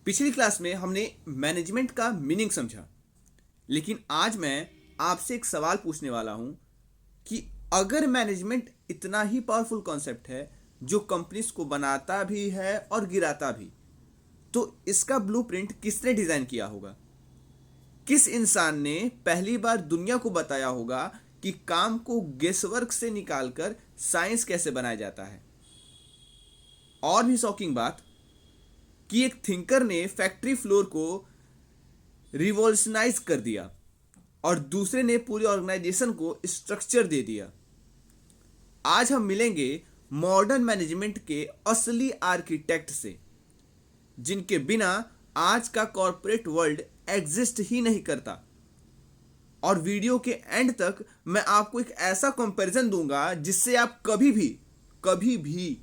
पिछली क्लास में हमने मैनेजमेंट का मीनिंग समझा, लेकिन आज मैं आपसे एक सवाल पूछने वाला हूं कि अगर मैनेजमेंट इतना ही पावरफुल कॉन्सेप्ट है जो कंपनीज को बनाता भी है और गिराता भी, तो इसका ब्लूप्रिंट किसने डिजाइन किया होगा? किस इंसान ने पहली बार दुनिया को बताया होगा कि काम को गेसवर्क से निकालकर साइंस कैसे बनाया जाता है? और भी शॉकिंग बात कि एक थिंकर ने फैक्ट्री फ्लोर को रिवॉल्यूशनाइज कर दिया और दूसरे ने पूरी ऑर्गेनाइजेशन को स्ट्रक्चर दे दिया। आज हम मिलेंगे मॉडर्न मैनेजमेंट के असली आर्किटेक्ट से, जिनके बिना आज का कॉरपोरेट वर्ल्ड एग्जिस्ट ही नहीं करता। और वीडियो के एंड तक मैं आपको एक ऐसा कंपैरिजन दूंगा जिससे आप कभी भी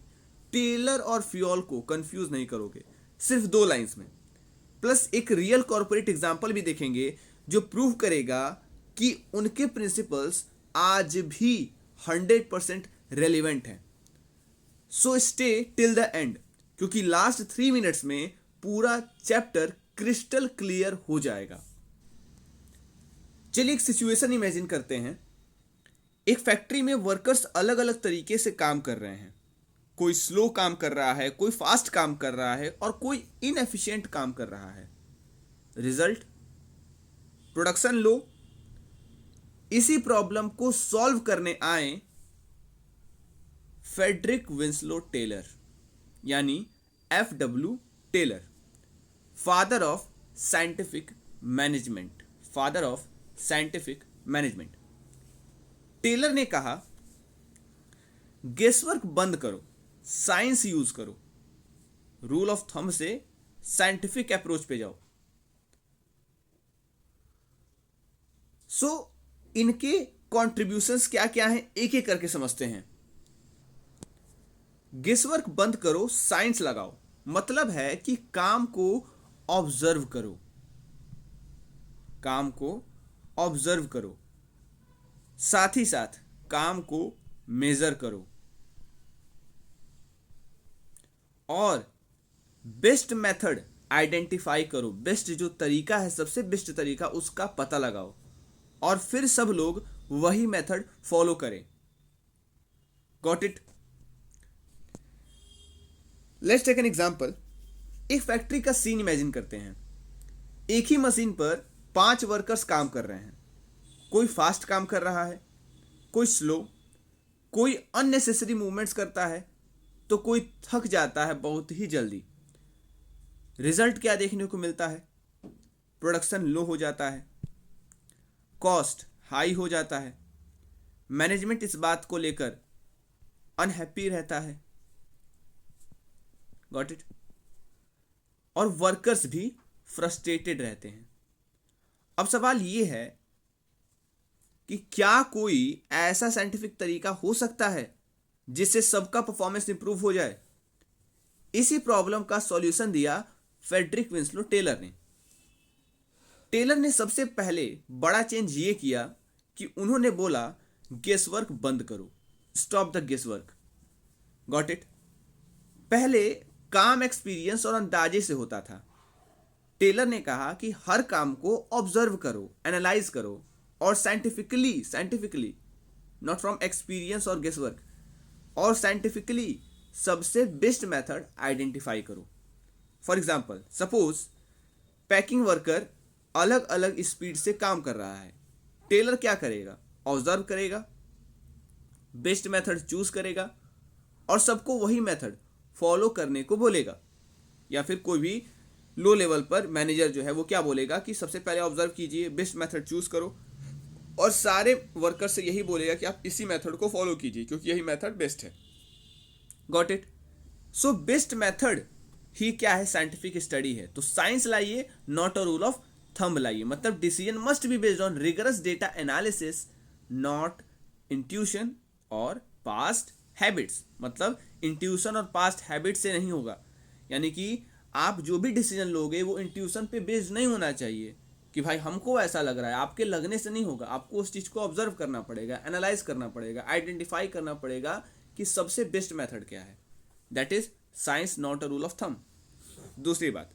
टेलर और फ्योल को कंफ्यूज नहीं करोगे, सिर्फ 2 लाइंस में। प्लस एक रियल कॉर्पोरेट एग्जांपल भी देखेंगे जो प्रूव करेगा कि उनके प्रिंसिपल्स आज भी 100% रेलिवेंट हैं। So stay till the end, क्योंकि लास्ट 3 मिनट्स में पूरा चैप्टर क्रिस्टल क्लियर हो जाएगा। चलिए एक सिचुएशन इमेजिन करते हैं। एक फैक्ट्री में वर्कर्स अलग अलग तरीके से काम कर रहे हैं। कोई स्लो काम कर रहा है, कोई फास्ट काम कर रहा है और कोई इनएफिशिएंट काम कर रहा है। Result, production low. इसी प्रॉब्लम को सॉल्व करने आए फ्रेडरिक विंसलो टेलर, यानी FW Taylor, father of scientific management. Taylor ने कहा, गेसवर्क बंद करो, साइंस यूज करो, रूल ऑफ थंब से साइंटिफिक अप्रोच पे जाओ। सो इनके कॉन्ट्रीब्यूशंस क्या क्या हैं एक एक करके समझते हैं। गेसवर्क बंद करो, साइंस लगाओ, मतलब है कि काम को ऑब्जर्व करो, साथ ही साथ काम को मेजर करो और बेस्ट मेथड आइडेंटिफाई करो। बेस्ट जो तरीका है, सबसे बेस्ट तरीका, उसका पता लगाओ और फिर सब लोग वही मेथड फॉलो करें। Got it? Let's take an example. एक फैक्ट्री का सीन इमेजिन करते हैं। एक ही मशीन पर 5 वर्कर्स काम कर रहे हैं। कोई फास्ट काम कर रहा है, कोई स्लो, कोई अननेसेसरी मूवमेंट्स करता है, तो कोई थक जाता है बहुत ही जल्दी। रिजल्ट क्या देखने को मिलता है? प्रोडक्शन लो हो जाता है, कॉस्ट हाई हो जाता है, मैनेजमेंट इस बात को लेकर अनहैप्पी रहता है। Got it? और वर्कर्स भी फ्रस्ट्रेटेड रहते हैं। अब सवाल यह है कि क्या कोई ऐसा साइंटिफिक तरीका हो सकता है जिससे सबका परफॉर्मेंस इंप्रूव हो जाए? इसी प्रॉब्लम का सॉल्यूशन दिया फ्रेडरिक विंसलो टेलर ने। टेलर ने सबसे पहले बड़ा चेंज ये किया कि उन्होंने बोला, गेसवर्क बंद करो, stop the guesswork. Got it? पहले काम एक्सपीरियंस और अंदाजे से होता था। टेलर ने कहा कि हर काम को ऑब्जर्व करो, एनालाइज करो और साइंटिफिकली, नॉट फ्रॉम एक्सपीरियंस और गेसवर्क, और साइंटिफिकली सबसे बेस्ट मेथड आइडेंटिफाई करो। For example, suppose packing worker अलग अलग स्पीड से काम कर रहा है। टेलर क्या करेगा? ऑब्जर्व करेगा, बेस्ट मेथड चूज करेगा और सबको वही मेथड फॉलो करने को बोलेगा। या फिर कोई भी लो लेवल पर मैनेजर जो है वो क्या बोलेगा कि सबसे पहले ऑब्जर्व कीजिए, बेस्ट मेथड चूज करो, और सारे वर्कर से यही बोलेगा कि आप इसी मेथड को फॉलो कीजिए क्योंकि यही मेथड बेस्ट है। Got it? So best method ही क्या है? साइंटिफिक स्टडी है। तो साइंस लाइए, not a rule of thumb लाइए। मतलब decision must be based on rigorous data analysis, not intuition और पास्ट हैबिट्स। मतलब इंट्यूशन और पास्ट हैबिट से नहीं होगा, यानी कि आप जो भी डिसीजन लोगे वो इंट्यूशन पे बेस्ड नहीं होना चाहिए कि भाई हमको ऐसा लग रहा है। आपके लगने से नहीं होगा, आपको उस चीज को ऑब्जर्व करना पड़ेगा, एनालाइज करना पड़ेगा, आइडेंटिफाई करना पड़ेगा कि सबसे बेस्ट मेथड क्या है। That is science, not a rule of thumb. दूसरी बात,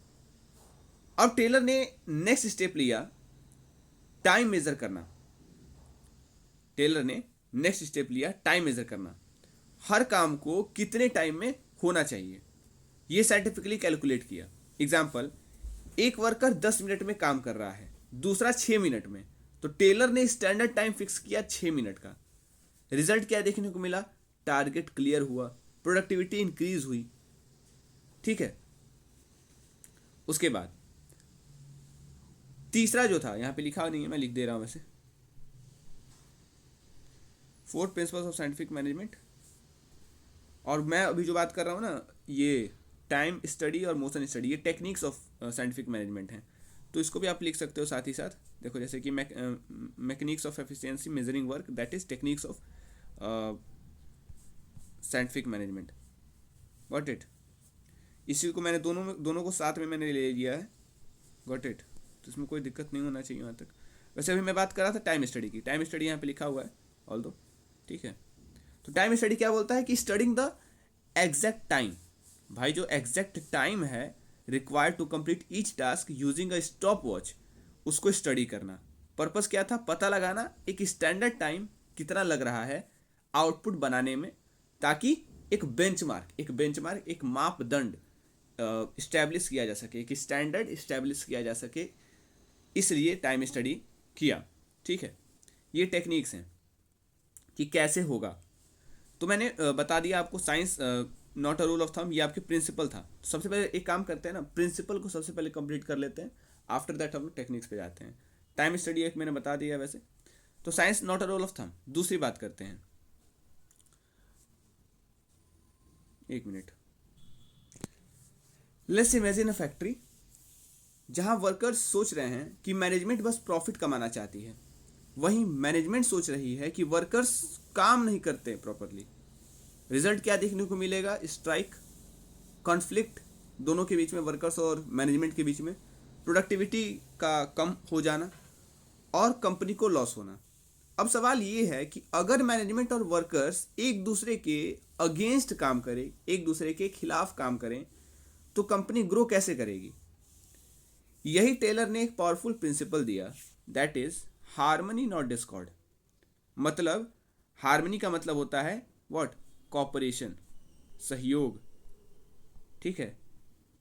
अब टेलर ने नेक्स्ट स्टेप लिया, टाइम मेजर करना। टेलर ने नेक्स्ट स्टेप लिया, टाइम मेजर करना। हर काम को कितने टाइम में होना चाहिए ये साइंटिफिकली कैलकुलेट किया। एग्जाम्पल, एक वर्कर 10 मिनट में काम कर रहा है, दूसरा 6 मिनट में, तो टेलर ने स्टैंडर्ड टाइम फिक्स किया 6 मिनट का। रिजल्ट क्या देखने को मिला? टारगेट क्लियर हुआ, प्रोडक्टिविटी इंक्रीज हुई। ठीक है, उसके बाद तीसरा जो था, यहां पे लिखा नहीं है, मैं लिख दे रहा हूं वैसे, 4 प्रिंसिपल्स ऑफ साइंटिफिक मैनेजमेंट। और मैं अभी जो बात कर रहा हूँ ना, ये टाइम स्टडी और मोशन स्टडी, ये टेक्निक्स ऑफ साइंटिफिक मैनेजमेंट हैं, तो इसको भी आप लिख सकते हो साथ ही साथ। देखो जैसे कि mechanics of efficiency measuring work, that is techniques of scientific management. Got it? इसी को मैंने दोनों को साथ में मैंने ले लिया है। Got it? तो इसमें कोई दिक्कत नहीं होना चाहिए वहाँ तक। वैसे अभी मैं बात कर रहा था टाइम स्टडी की। टाइम स्टडी यहाँ पे लिखा हुआ है ऑल दो, ठीक है। तो टाइम स्टडी क्या बोलता है कि स्टडिंग द एग्जैक्ट टाइम। भाई जो एग्जैक्ट टाइम है required to complete each task using a stop watch, उसको स्टडी करना। पर्पस क्या था? पता लगाना एक स्टैंडर्ड टाइम कितना लग रहा है आउटपुट बनाने में, ताकि एक बेंचमार्क एक मापदंड इस्टेब्लिश किया जा सके, एक स्टैंडर्ड इस्टेब्लिश किया जा सके, इसलिए टाइम स्टडी किया। ठीक है, ये टेक्निक्स हैं कि कैसे होगा। तो मैंने बता दिया आपको, science not a rule of thumb, ये आपके प्रिंसिपल था। तो सबसे पहले एक काम करते हैं ना, प्रिंसिपल को सबसे पहले कंप्लीट कर लेते हैं, आफ्टर दैट हम लोग टेक्निक्स पे जाते हैं। टाइम स्टडी एक मैंने बता दिया वैसे, तो science not a rule of thumb. दूसरी बात करते हैं, एक minute. Let's imagine a factory जहां वर्कर्स सोच रहे हैं कि मैनेजमेंट बस प्रॉफिट कमाना चाहती है, वहीं मैनेजमेंट सोच रही है कि वर्कर्स काम नहीं करते प्रॉपरली। रिजल्ट क्या देखने को मिलेगा? स्ट्राइक, कॉन्फ्लिक्ट दोनों के बीच में, वर्कर्स और मैनेजमेंट के बीच में, प्रोडक्टिविटी का कम हो जाना और कंपनी को लॉस होना। अब सवाल ये है कि अगर मैनेजमेंट और वर्कर्स एक दूसरे के अगेंस्ट काम करें, एक दूसरे के खिलाफ काम करें, तो कंपनी ग्रो कैसे करेगी? यही टेलर ने एक पावरफुल प्रिंसिपल दिया, that is harmony not Discord. मतलब हार्मनी का मतलब होता है व्हाट? कॉपरेशन, सहयोग, ठीक है,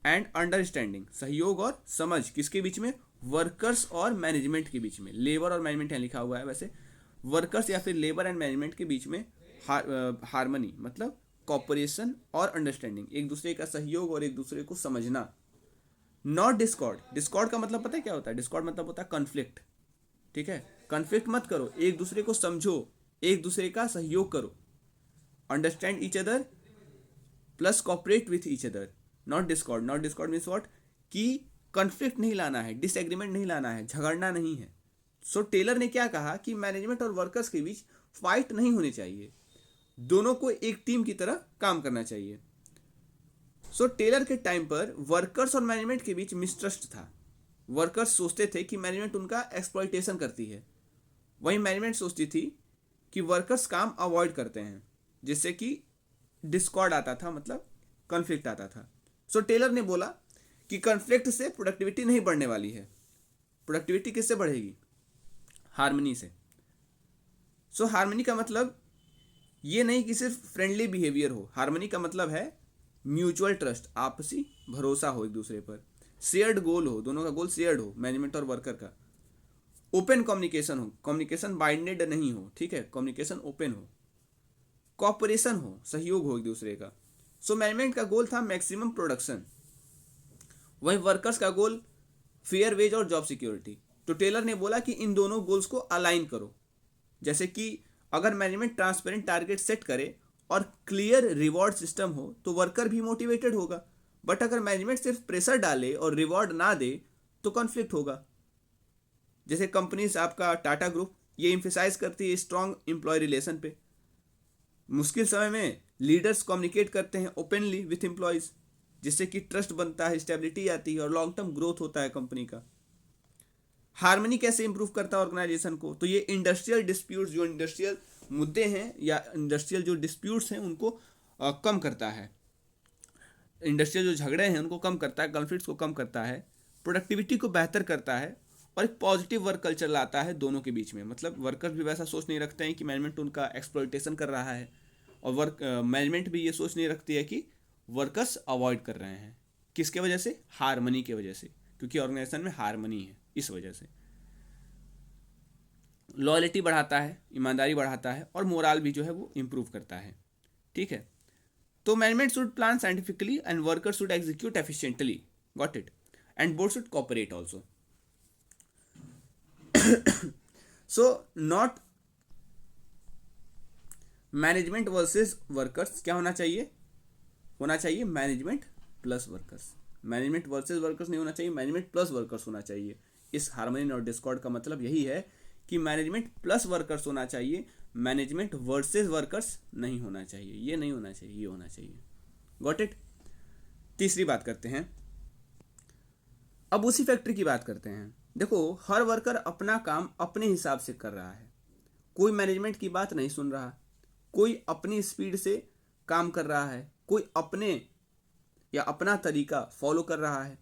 एंड अंडरस्टैंडिंग, सहयोग और समझ किसके बीच में? वर्कर्स और मैनेजमेंट के बीच में। लेबर और मैनेजमेंट यहाँ लिखा हुआ है, वैसे वर्कर्स या फिर लेबर एंड मैनेजमेंट के बीच में हार्मनी मतलब कॉपरेशन और अंडरस्टैंडिंग, एक दूसरे का सहयोग और एक दूसरे को समझना। Not Discord. डिस्कॉर्ड का मतलब पता है क्या होता है? डिस्कॉर्ड मतलब होता है कॉन्फ्लिक्ट। ठीक है, कॉन्फ्लिक्ट मत करो, एक दूसरे को समझो, एक दूसरे का सहयोग करो। Understand each other plus cooperate with each other, not discord. Not discord means what? कि कॉन्फ्लिक्ट नहीं लाना है, डिसएग्रीमेंट नहीं लाना है, झगड़ना नहीं है। सो टेलर ने क्या कहा कि मैनेजमेंट और वर्कर्स के बीच फाइट नहीं होनी चाहिए, दोनों को एक टीम की तरह काम करना चाहिए। सो टेलर के टाइम पर वर्कर्स और मैनेजमेंट के बीच मिसट्रस्ट था। वर्कर्स सोचते थे कि मैनेजमेंट उनका एक्सप्लॉइटेशन करती है, वहीं मैनेजमेंट सोचती थी कि वर्कर्स काम अवॉइड करते हैं, जिससे कि डिस्कॉर्ड आता था, मतलब कॉन्फ्लिक्ट आता था। सो टेलर ने बोला कि कॉन्फ्लिक्ट से प्रोडक्टिविटी नहीं बढ़ने वाली है। प्रोडक्टिविटी किससे बढ़ेगी? हार्मनी से। सो हार्मनी का मतलब ये नहीं कि सिर्फ फ्रेंडली बिहेवियर हो, हार्मनी का मतलब है म्यूचुअल ट्रस्ट, आपसी भरोसा हो एक दूसरे पर, शेयर्ड गोल हो, दोनों का गोल शेयर्ड हो, मैनेजमेंट और वर्कर का, ओपन कम्युनिकेशन हो, कम्युनिकेशन बाइंडेड नहीं हो, ठीक है, कम्युनिकेशन ओपन हो, कॉपरेशन हो, सहयोग हो एक दूसरे का। सो मैनेजमेंट का गोल था मैक्सिमम प्रोडक्शन, वहीं वर्कर्स का गोल फेयर वेज और जॉब सिक्योरिटी। तो टेलर ने बोला कि इन दोनों गोल्स को अलाइन करो। जैसे कि अगर मैनेजमेंट ट्रांसपेरेंट टारगेट सेट करे और क्लियर रिवॉर्ड सिस्टम हो तो वर्कर भी मोटिवेटेड होगा, बट अगर मैनेजमेंट सिर्फ प्रेशर डाले और रिवॉर्ड ना दे तो कॉन्फ्लिक्ट होगा। जैसे कंपनीज, आपका टाटा ग्रुप, ये इम्फेसाइज करती है स्ट्रांग एम्प्लॉय रिलेशन पे। मुश्किल समय में लीडर्स कम्युनिकेट करते हैं ओपनली विथ एम्प्लॉयज, जिससे कि ट्रस्ट बनता है, स्टेबिलिटी आती है और लॉन्ग टर्म ग्रोथ होता है कंपनी का। हार्मनी कैसे इंप्रूव करता है ऑर्गेनाइजेशन को? तो ये इंडस्ट्रियल डिस्प्यूट्स, जो इंडस्ट्रियल मुद्दे हैं या इंडस्ट्रियल जो डिस्प्यूट्स हैं उनको कम करता है, इंडस्ट्रियल जो झगड़े हैं उनको कम करता है, कॉन्फ्लिक्ट्स को कम करता है। प्रोडक्टिविटी को बेहतर करता है और एक पॉजिटिव वर्क कल्चर लाता है दोनों के बीच में। मतलब वर्कर्स भी वैसा सोच नहीं रखते हैं कि मैनेजमेंट उनका एक्सप्लॉइटेशन कर रहा है, और मैनेजमेंट भी ये सोच नहीं रखती है कि वर्कर्स अवॉइड कर रहे हैं। किसके वजह से? हारमनी के वजह से, क्योंकि ऑर्गेनाइजेशन में हारमनी है, इस वजह से। लॉयल्टी बढ़ाता है, ईमानदारी बढ़ाता है, और मोराल भी जो है वो इम्प्रूव करता है। ठीक है, तो management should plan scientifically and worker should execute efficiently, got it, and board should cooperate also. So not management versus workers, क्या होना चाहिए? होना चाहिए management plus workers. Management versus workers नहीं होना चाहिए, मैनेजमेंट प्लस वर्कर्स होना चाहिए। इस हार्मनी और डिस्कॉर्ड का मतलब यही है कि मैनेजमेंट प्लस वर्कर्स होना चाहिए, मैनेजमेंट वर्सेस वर्कर्स नहीं होना चाहिए। ये नहीं होना चाहिए, ये होना चाहिए। Got it. तीसरी बात करते हैं, अब उसी फैक्ट्री की बात करते हैं। देखो, हर वर्कर अपना काम अपने हिसाब से कर रहा है, कोई मैनेजमेंट की बात नहीं सुन रहा, कोई अपनी स्पीड से काम कर रहा है, कोई अपने या अपना तरीका फॉलो कर रहा है।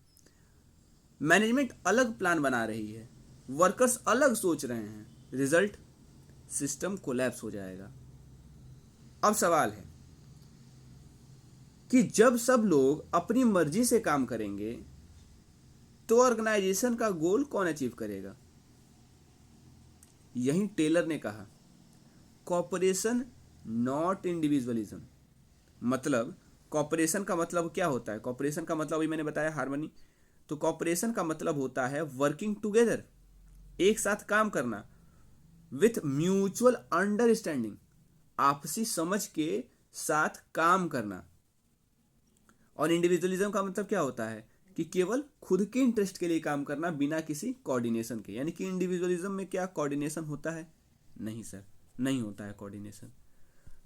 मैनेजमेंट अलग प्लान बना रही है, वर्कर्स अलग सोच रहे हैं, रिजल्ट सिस्टम कोलैप्स हो जाएगा। अब सवाल है कि जब सब लोग अपनी मर्जी से काम करेंगे तो ऑर्गेनाइजेशन का गोल कौन अचीव करेगा? यही टेलर ने कहा, कॉपरेशन नॉट इंडिविजुअलिज्म। मतलब कॉपरेशन का मतलब क्या होता है? कॉपरेशन का मतलब अभी मैंने बताया हार्मनी। तो कॉपरेशन का मतलब होता है वर्किंग टुगेदर, एक साथ काम करना, विथ म्यूचुअल अंडरस्टैंडिंग, आपसी समझ के साथ काम करना। और इंडिविजुअलिज्म का मतलब क्या होता है? कि केवल खुद के इंटरेस्ट के लिए काम करना बिना किसी कोऑर्डिनेशन के। यानी कि इंडिविजुअलिज्म में क्या कोऑर्डिनेशन होता है? नहीं सर, नहीं होता है कोऑर्डिनेशन।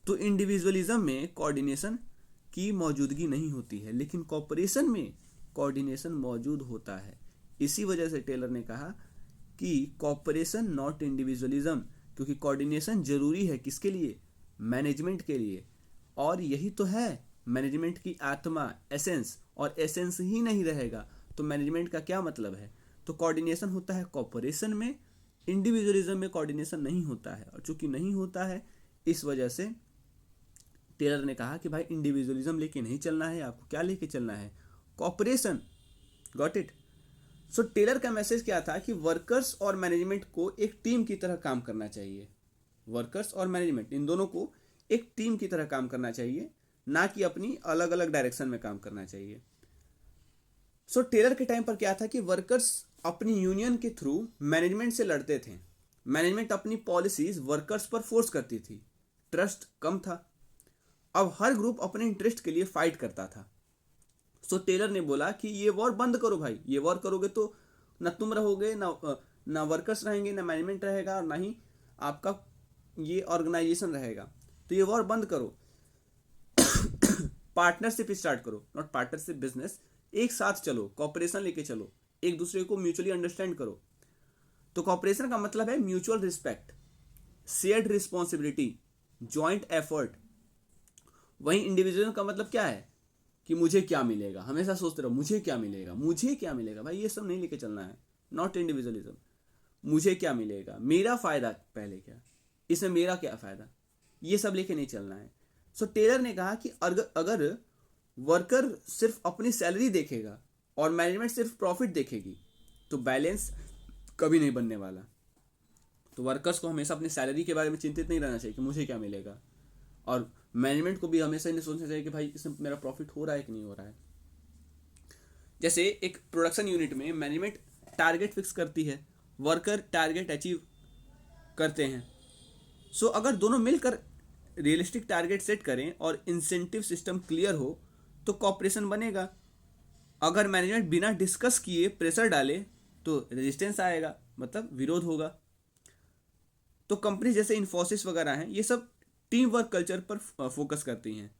तो इंडिविजुअलिज्म में कोऑर्डिनेशन की मौजूदगी नहीं होती है, लेकिन कॉपरेशन में कोऑर्डिनेशन मौजूद होता है। इसी वजह से टेलर ने कहा कि कॉपरेशन नॉट इंडिविजुअलिज्म, क्योंकि कोऑर्डिनेशन जरूरी है किसके लिए? मैनेजमेंट के लिए। और यही तो है मैनेजमेंट की आत्मा, एसेंस। और एसेंस ही नहीं रहेगा तो मैनेजमेंट का क्या मतलब है? तो कोऑर्डिनेशन होता है कॉपरेशन में, इंडिविजुअलिज्म में कोऑर्डिनेशन नहीं होता है। और चूंकि नहीं होता है, इस वजह से टेलर ने कहा कि भाई इंडिविजुअलिज्म लेके नहीं चलना है, आपको क्या लेके चलना है? Cooperation. Got it. So Taylor का मैसेज क्या था कि वर्कर्स और मैनेजमेंट को एक टीम की तरह काम करना चाहिए। वर्कर्स और मैनेजमेंट, इन दोनों को एक टीम की तरह काम करना चाहिए, ना कि अपनी अलग अलग डायरेक्शन में काम करना चाहिए। सो टेलर के टाइम पर क्या था कि वर्कर्स अपनी यूनियन के थ्रू मैनेजमेंट से लड़ते थे। मैनेजमेंट अपनी पॉलिसीज वर्कर्स पर फोर्स करती थी, ट्रस्ट कम था। अब हर ग्रुप अपने इंटरेस्ट के लिए फाइट करता था। सो टेलर ने बोला कि ये वॉर बंद करो भाई, ये वॉर करोगे तो ना तुम रहोगे, ना वर्कर्स रहेंगे, ना मैनेजमेंट रहेगा, और ना ही आपका ये ऑर्गेनाइजेशन रहेगा। तो ये वॉर बंद करो, पार्टनरशिप स्टार्ट करो, नॉट पार्टनरशिप बिजनेस। एक साथ चलो, कॉपरेशन लेके चलो, एक दूसरे को म्यूचुअली अंडरस्टैंड करो। तो कॉपरेशन का मतलब है mutual respect, shared responsibility, joint effort. वहीं इंडिविजुअल का मतलब क्या है? कि मुझे क्या मिलेगा, हमेशा सोचते रहो मुझे क्या मिलेगा, मुझे क्या मिलेगा। भाई ये सब नहीं लेके चलना है, नॉट इंडिविजुअलिज्म। मुझे क्या मिलेगा, मेरा फायदा पहले क्या, इसमें मेरा क्या फायदा, ये सब लेके नहीं चलना है। सो टेलर ने कहा कि अगर वर्कर सिर्फ अपनी सैलरी देखेगा और मैनेजमेंट सिर्फ प्रॉफिट देखेगी तो बैलेंस कभी नहीं बनने वाला। तो वर्कर्स को हमेशा अपनी सैलरी के बारे में चिंतित नहीं रहना चाहिए कि मुझे क्या मिलेगा, और मैनेजमेंट को भी हमेशा नहीं सोचना चाहिए कि भाई इसमें मेरा प्रॉफिट हो रहा है कि नहीं हो रहा है। जैसे एक प्रोडक्शन यूनिट में मैनेजमेंट टारगेट फिक्स करती है, वर्कर टारगेट अचीव करते हैं। सो अगर दोनों मिलकर रियलिस्टिक टारगेट सेट करें और इंसेंटिव सिस्टम क्लियर हो तो कॉपरेशन बनेगा। अगर मैनेजमेंट बिना डिस्कस किए प्रेशर डाले तो रेजिस्टेंस आएगा, मतलब विरोध होगा। तो कंपनी जैसे इन्फोसिस वगैरह हैं, ये सब टीम वर्क कल्चर पर फोकस करती हैं।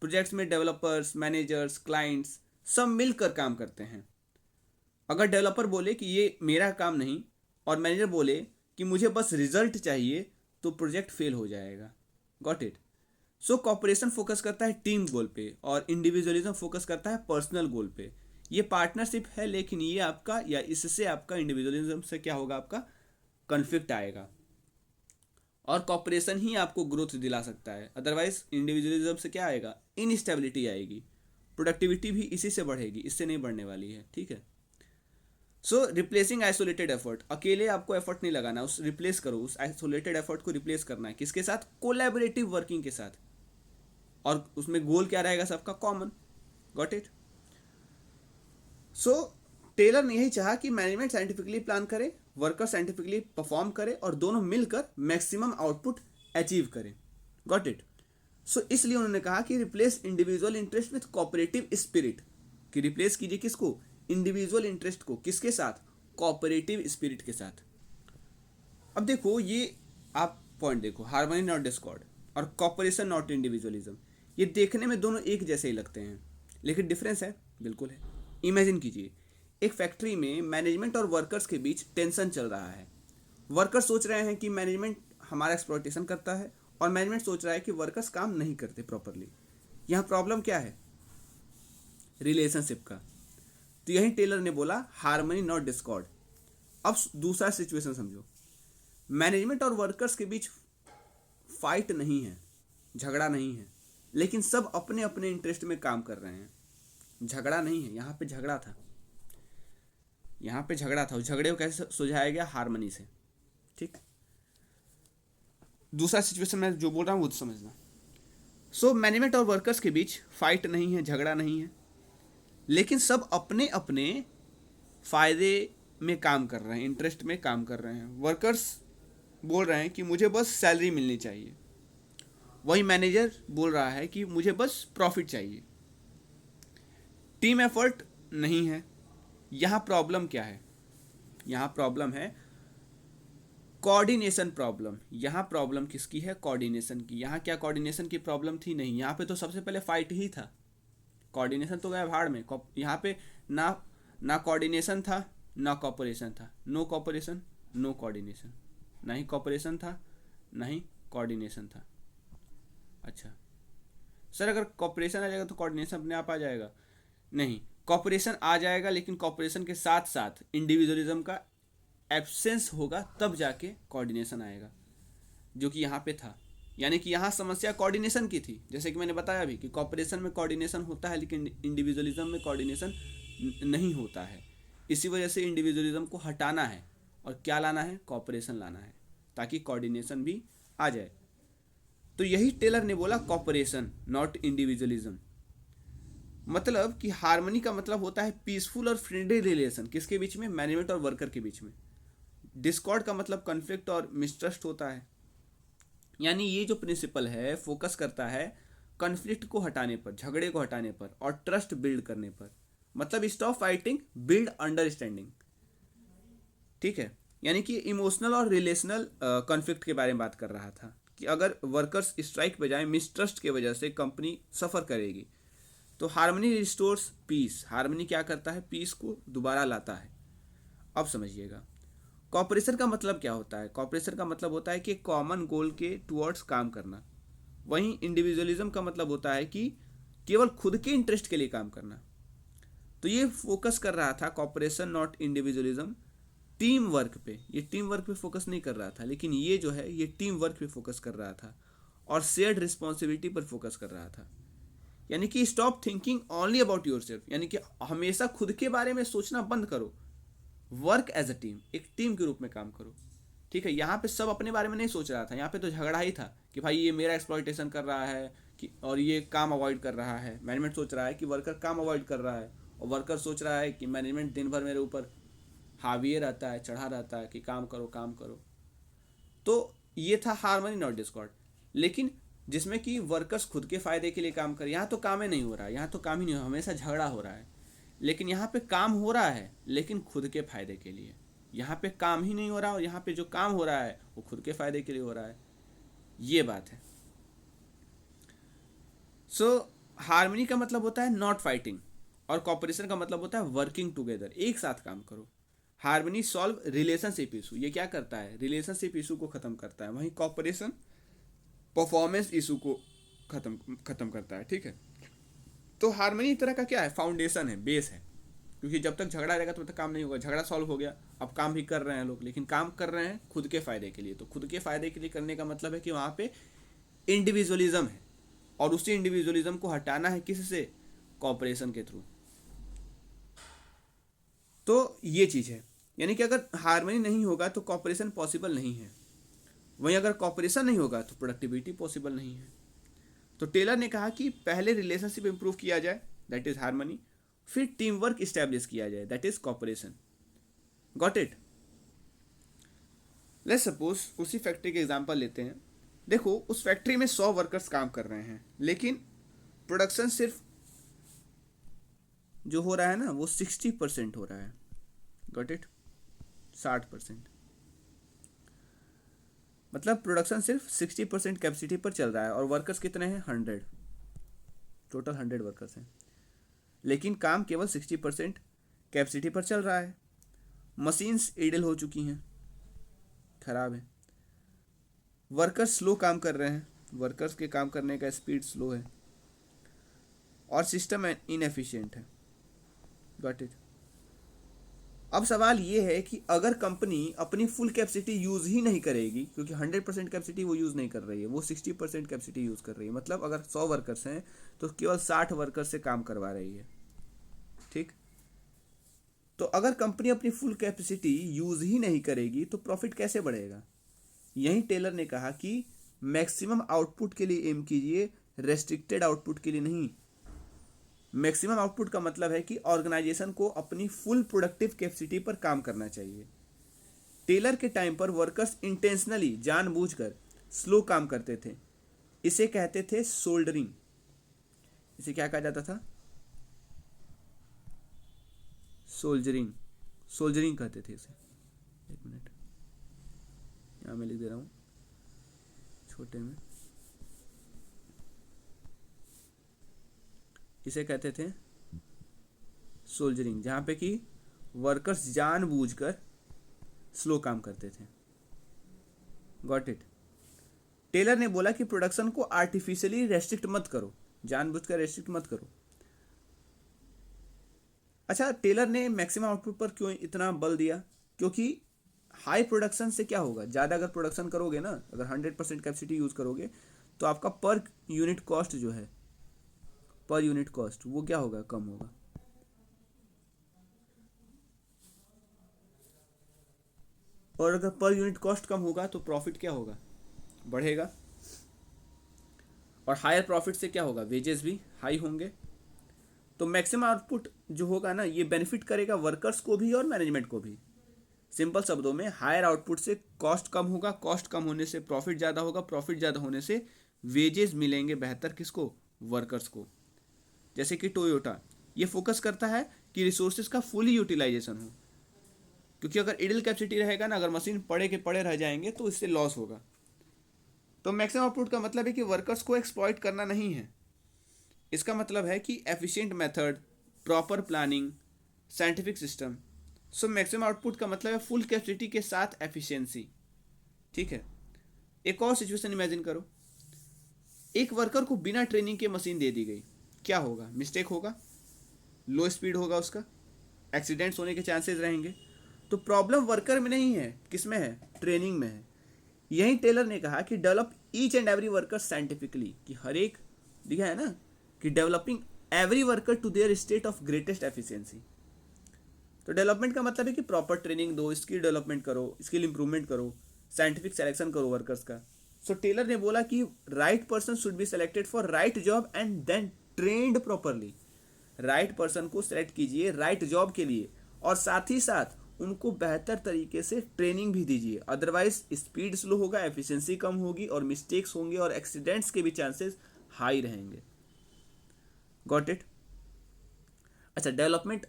प्रोजेक्ट्स में डेवलपर्स, मैनेजर्स, क्लाइंट्स सब मिलकर काम करते हैं। अगर डेवलपर बोले कि ये मेरा काम नहीं और मैनेजर बोले कि मुझे बस रिजल्ट चाहिए तो प्रोजेक्ट फेल हो जाएगा। Got it. So cooperation focus करता है टीम गोल पे और इंडिविजुअलिज्म फोकस करता है पर्सनल गोल पे। ये पार्टनरशिप है, लेकिन ये आपका या इससे आपका इंडिविजुअलिज्म से क्या होगा, आपका कॉन्फ्लिक्ट आएगा। और कॉपरेशन ही आपको ग्रोथ दिला सकता है, अदरवाइज इंडिविजुअलिज्म से क्या आएगा, इनस्टेबिलिटी आएगी। प्रोडक्टिविटी भी इसी से बढ़ेगी, इससे नहीं बढ़ने वाली है, ठीक है। सो रिप्लेसिंग आइसोलेटेड एफर्ट, अकेले आपको एफर्ट नहीं लगाना, उस रिप्लेस करो, उस आइसोलेटेड एफर्ट को रिप्लेस करना है किसके साथ, कोलैबोरेटिव वर्किंग के साथ। और उसमें गोल क्या रहेगा सबका, common. Got it. So Taylor ने यही चाहा कि मैनेजमेंट साइंटिफिकली प्लान करे, वर्कर साइंटिफिकली परफॉर्म करे और दोनों मिलकर मैक्सिमम आउटपुट अचीव करें। Got it. सो इसलिए उन्होंने कहा कि replace individual interest with cooperative spirit, कि रिप्लेस कीजिए किसको, इंडिविजुअल इंटरेस्ट को, किसके साथ, कोऑपरेटिव स्पिरिट के साथ। अब देखो ये आप पॉइंट देखो, हार्मनी नॉट डिस्कॉर्ड और कॉपरेशन नॉट इंडिविजुअलिज्म, ये देखने में दोनों एक जैसे ही लगते हैं, लेकिन डिफरेंस है, बिल्कुल है। इमेजिन कीजिए एक फैक्ट्री में मैनेजमेंट और वर्कर्स के बीच टेंशन चल रहा है। वर्कर्स सोच रहे हैं कि मैनेजमेंट हमारा एक्सप्लॉइटेशन करता है, और मैनेजमेंट सोच रहा है कि वर्कर्स काम नहीं करते प्रॉपरली। यहाँ प्रॉब्लम क्या है, रिलेशनशिप का। तो यही टेलर ने बोला हार्मनी नॉट डिस्कॉर्ड। अब दूसरा सिचुएशन समझो, मैनेजमेंट और वर्कर्स के बीच फाइट नहीं है, झगड़ा नहीं है, लेकिन सब अपने अपने इंटरेस्ट में काम कर रहे हैं। झगड़ा नहीं है, यहाँ पे झगड़ा था, यहाँ पे झगड़ा था। उस झगड़े को कैसे सुलझाया गया, हार्मनी से, ठीक। दूसरा सिचुएशन मैं जो बोल रहा हूँ वो समझना। सो मैनेजमेंट और वर्कर्स के बीच फाइट नहीं है, झगड़ा नहीं है, लेकिन सब अपने अपने फायदे में काम कर रहे हैं, इंटरेस्ट में काम कर रहे हैं। वर्कर्स बोल रहे हैं कि मुझे बस सैलरी मिलनी चाहिए, वही मैनेजर बोल रहा है कि मुझे बस प्रॉफिट चाहिए। टीम एफर्ट नहीं है। यहाँ प्रॉब्लम क्या है, यहाँ प्रॉब्लम है कोऑर्डिनेशन प्रॉब्लम। यहाँ प्रॉब्लम किसकी है, कोऑर्डिनेशन की। यहाँ क्या कोऑर्डिनेशन की प्रॉब्लम थी, नहीं, यहाँ पे तो सबसे पहले फाइट ही था, कोऑर्डिनेशन तो गया भाड़ में। यहाँ पे ना कोऑर्डिनेशन था, ना कॉपरेशन था। No cooperation, no coordination. ना ही कॉपरेशन था, ना ही कोऑर्डिनेशन था। अच्छा सर, अगर कॉपरेशन आ जाएगा तो कोऑर्डिनेशन अपने आप आ जाएगा? नहीं, कॉपरेशन आ जाएगा, लेकिन कॉपरेशन के साथ साथ इंडिविजुअलिज्म का एब्सेंस होगा, तब जाके कोऑर्डिनेशन आएगा, जो कि यहाँ पे था। यानी कि यहाँ समस्या कोऑर्डिनेशन की थी, जैसे कि मैंने बताया अभी कि कॉपरेशन में कोऑर्डिनेशन होता है, लेकिन इंडिविजुअलिज्म में कोऑर्डिनेशन नहीं होता है। इसी वजह से इंडिविजुअलिज्म को हटाना है और क्या लाना है, कॉपरेशन लाना है, ताकि कोऑर्डिनेशन भी आ जाए। तो यही टेलर ने बोला, कॉपरेशन नॉट इंडिविजुअलिज्म। मतलब कि हार्मनी का मतलब होता है पीसफुल और फ्रेंडली रिलेशन, किसके बीच में, मैनेजमेंट और वर्कर के बीच में। डिस्कॉर्ड का मतलब कॉन्फ्लिक्ट और मिसट्रस्ट होता है। यानी ये जो प्रिंसिपल है फोकस करता है कॉन्फ्लिक्ट को हटाने पर, झगड़े को हटाने पर, और ट्रस्ट बिल्ड करने पर। मतलब स्टॉप फाइटिंग, बिल्ड अंडरस्टैंडिंग, ठीक है। यानी कि इमोशनल और रिलेशनल कॉन्फ्लिक्ट के बारे में बात कर रहा था कि अगर वर्कर्स स्ट्राइक पे जाए मिसट्रस्ट की वजह से कंपनी सफ़र करेगी। तो हार्मनी रिस्टोर्स पीस। हार्मनी क्या करता है, पीस को दोबारा लाता है। अब समझिएगा, कॉपरेशन का मतलब क्या होता है। कॉपरेशन का मतलब होता है कि कॉमन गोल के टुवर्ड्स काम करना। वहीं इंडिविजुअलिज्म का मतलब होता है कि केवल खुद के इंटरेस्ट के लिए काम करना। तो ये फोकस कर रहा था cooperation not individualism, team work पे। ये टीम वर्क पे फोकस नहीं कर रहा था, लेकिन ये जो है ये टीम वर्क पे फोकस कर रहा था और शेयर्ड रिस्पॉन्सिबिलिटी पर फोकस कर रहा था। यानी कि stop thinking only about your self, यानी कि हमेशा खुद के बारे में सोचना बंद करो। वर्क एज अ टीम, एक टीम के रूप में काम करो, ठीक है। यहाँ पे सब अपने बारे में नहीं सोच रहा था, यहाँ पे तो झगड़ा ही था कि भाई ये मेरा एक्सप्लॉइटेशन कर रहा है कि, और ये काम अवॉइड कर रहा है। मैनेजमेंट सोच रहा है कि वर्कर काम अवॉइड कर रहा है, और वर्कर सोच रहा है कि मैनेजमेंट दिन भर मेरे ऊपर हाविए रहता है, चढ़ा रहता है कि काम करो काम करो। तो ये था हार्मनी नॉट डिस्कॉर्ड। लेकिन जिसमें कि वर्कर्स खुद के फायदे के लिए काम कर, यहाँ तो काम ही नहीं हो रहा है, यहाँ तो काम ही नहीं हो रहा, हमेशा झगड़ा हो रहा है। लेकिन यहाँ पे काम हो रहा है, लेकिन खुद के फायदे के लिए। यहाँ पे काम ही नहीं हो रहा, और यहाँ पे जो काम हो रहा है वो खुद के फायदे के लिए हो रहा है। ये बात है। सो हार्मनी का मतलब होता है नॉट फाइटिंग, और कॉपरेशन का मतलब होता है वर्किंग टुगेदर, एक साथ काम करो। हार्मनी सॉल्व रिलेशनशिप इशू, ये क्या करता है, रिलेशनशिप इशू को खत्म करता है। वहीं कॉपरेशन परफॉर्मेंस इशू को खत्म करता है, ठीक है। तो हार्मनी एक तरह का क्या है, फाउंडेशन है, बेस है। क्योंकि जब तक झगड़ा रहेगा तब तक काम नहीं होगा। झगड़ा सॉल्व हो गया, अब काम भी कर रहे हैं लोग, लेकिन काम कर रहे हैं खुद के फ़ायदे के लिए। तो खुद के फ़ायदे के लिए करने का मतलब है कि वहाँ पे इंडिविजुअलिज्म है, और उसी इंडिविजुअलिज्म को हटाना है किससे? कॉपरेशन के थ्रू। तो ये चीज़ है, यानी कि अगर हार्मनी नहीं होगा तो कॉपरेशन पॉसिबल नहीं है, वहीं अगर कॉपरेशन नहीं होगा तो प्रोडक्टिविटी पॉसिबल नहीं है। तो टेलर ने कहा कि पहले रिलेशनशिप इंप्रूव किया जाए, दैट इज हार्मनी, फिर टीम वर्क इस्टेब्लिश किया जाए, that is cooperation. Got it? Let's suppose उसी फैक्ट्री के एग्जांपल लेते हैं। देखो, उस फैक्ट्री में 100 वर्कर्स काम कर रहे हैं, लेकिन प्रोडक्शन सिर्फ जो हो रहा है ना वो 60% हो रहा है। Got it? 60%, मतलब प्रोडक्शन सिर्फ 60% कैपेसिटी पर चल रहा है, और वर्कर्स कितने हैं? 100, टोटल 100 वर्कर्स हैं, लेकिन काम केवल 60% कैपेसिटी पर चल रहा है। मशीन्स इडल हो चुकी हैं, खराब है। वर्कर्स स्लो काम कर रहे हैं, वर्कर्स के काम करने का स्पीड स्लो है, और सिस्टम इनएफिशिएंट है। Got it? अब सवाल ये है कि अगर कंपनी अपनी फुल कैपेसिटी यूज़ ही नहीं करेगी, क्योंकि 100% कैपेसिटी वो यूज़ नहीं कर रही है, वो 60% कैपेसिटी यूज़ कर रही है, मतलब अगर 100 वर्कर्स हैं तो केवल 60 वर्कर्स से काम करवा रही है। ठीक? तो अगर कंपनी अपनी फुल कैपेसिटी यूज़ ही नहीं करेगी तो प्रॉफिट कैसे बढ़ेगा? यही टेलर ने कहा कि मैक्सिमम आउटपुट के लिए एम कीजिए, रेस्ट्रिक्टेड आउटपुट के लिए नहीं। मैक्सिमम आउटपुट का मतलब है कि ऑर्गेनाइजेशन को अपनी फुल प्रोडक्टिव कैपेसिटी पर काम करना चाहिए। टेलर के टाइम पर वर्कर्स इंटेंशनली, जानबूझकर स्लो काम करते थे, इसे कहते थे सोल्डरिंग। इसे क्या कहा जाता था? सोल्जरिंग, सोल्जरिंग कहते थे इसे। एक मिनट, यहाँ मैं लिख दे रहा हूँ छोटे में। इसे कहते थे सोल्जरिंग, जहाँ पे कि वर्कर्स जानबूझकर स्लो काम करते थे। Got it? टेलर ने बोला कि प्रोडक्शन को आर्टिफिशियली रेस्ट्रिक्ट मत करो, जानबूझकर रेस्ट्रिक्ट मत करो। अच्छा, टेलर ने मैक्सिमम आउटपुट पर क्यों इतना बल दिया? क्योंकि हाई प्रोडक्शन से क्या होगा? ज़्यादा अगर प्रोडक्शन करोगे ना, अगर 100% कैपेसिटी यूज़ करोगे, तो आपका पर यूनिट कॉस्ट जो है, पर यूनिट कॉस्ट वो क्या होगा? कम होगा। और अगर पर यूनिट कॉस्ट कम होगा तो प्रॉफिट क्या होगा? बढ़ेगा। और हायर प्रॉफिट से क्या होगा? वेजेस भी हाई होंगे। तो मैक्सिमम आउटपुट जो होगा ना, ये बेनिफिट करेगा वर्कर्स को भी और मैनेजमेंट को भी। सिंपल शब्दों में, हायर आउटपुट से कॉस्ट कम होगा, कॉस्ट कम होने से प्रॉफिट ज़्यादा होगा, प्रॉफिट ज़्यादा होने से वेजेस मिलेंगे बेहतर, किसको? वर्कर्स को। जैसे कि टोयोटा ये फोकस करता है कि रिसोर्सेज का फुली यूटिलाइजेशन हो, क्योंकि अगर इडल कैपेसिटी रहेगा ना, अगर मशीन पड़े के पड़े रह जाएंगे तो इससे लॉस होगा। तो मैक्सिमम आउटपुट का मतलब है कि वर्कर्स को एक्सप्लॉइट करना नहीं है। इसका मतलब है कि efficient method, proper planning, scientific system. So maximum output का मतलब है फुल कैपेसिटी के साथ एफिशिएंसी। ठीक है? एक और सिचुएशन इमेजिन करो, एक वर्कर को बिना ट्रेनिंग के मशीन दे दी गई, क्या होगा? मिस्टेक होगा, लो स्पीड होगा उसका, एक्सीडेंट्स होने के चांसेस रहेंगे। तो प्रॉब्लम वर्कर में नहीं है, किस में है? ट्रेनिंग में है। यही टेलर ने कहा कि develop each and every worker scientifically, कि हर एक, दिखा है ना, कि developing every worker to their state of greatest efficiency. तो डेवलपमेंट का मतलब है कि प्रॉपर ट्रेनिंग दो, स्किल डेवलपमेंट करो, स्किल इंप्रूवमेंट करो, साइंटिफिक सिलेक्शन करो वर्कर्स का। सो टेलर ने बोला कि right person should be selected for right job and then trained properly. Right person को सेलेक्ट कीजिए राइट जॉब के लिए, और साथ ही साथ उनको बेहतर तरीके से ट्रेनिंग भी दीजिए, अदरवाइज स्पीड स्लो होगा, एफिशिएंसी कम होगी, और मिस्टेक्स होंगे, और एक्सीडेंट्स के भी चांसेस हाई रहेंगे। Got it? अच्छा, डेवलपमेंट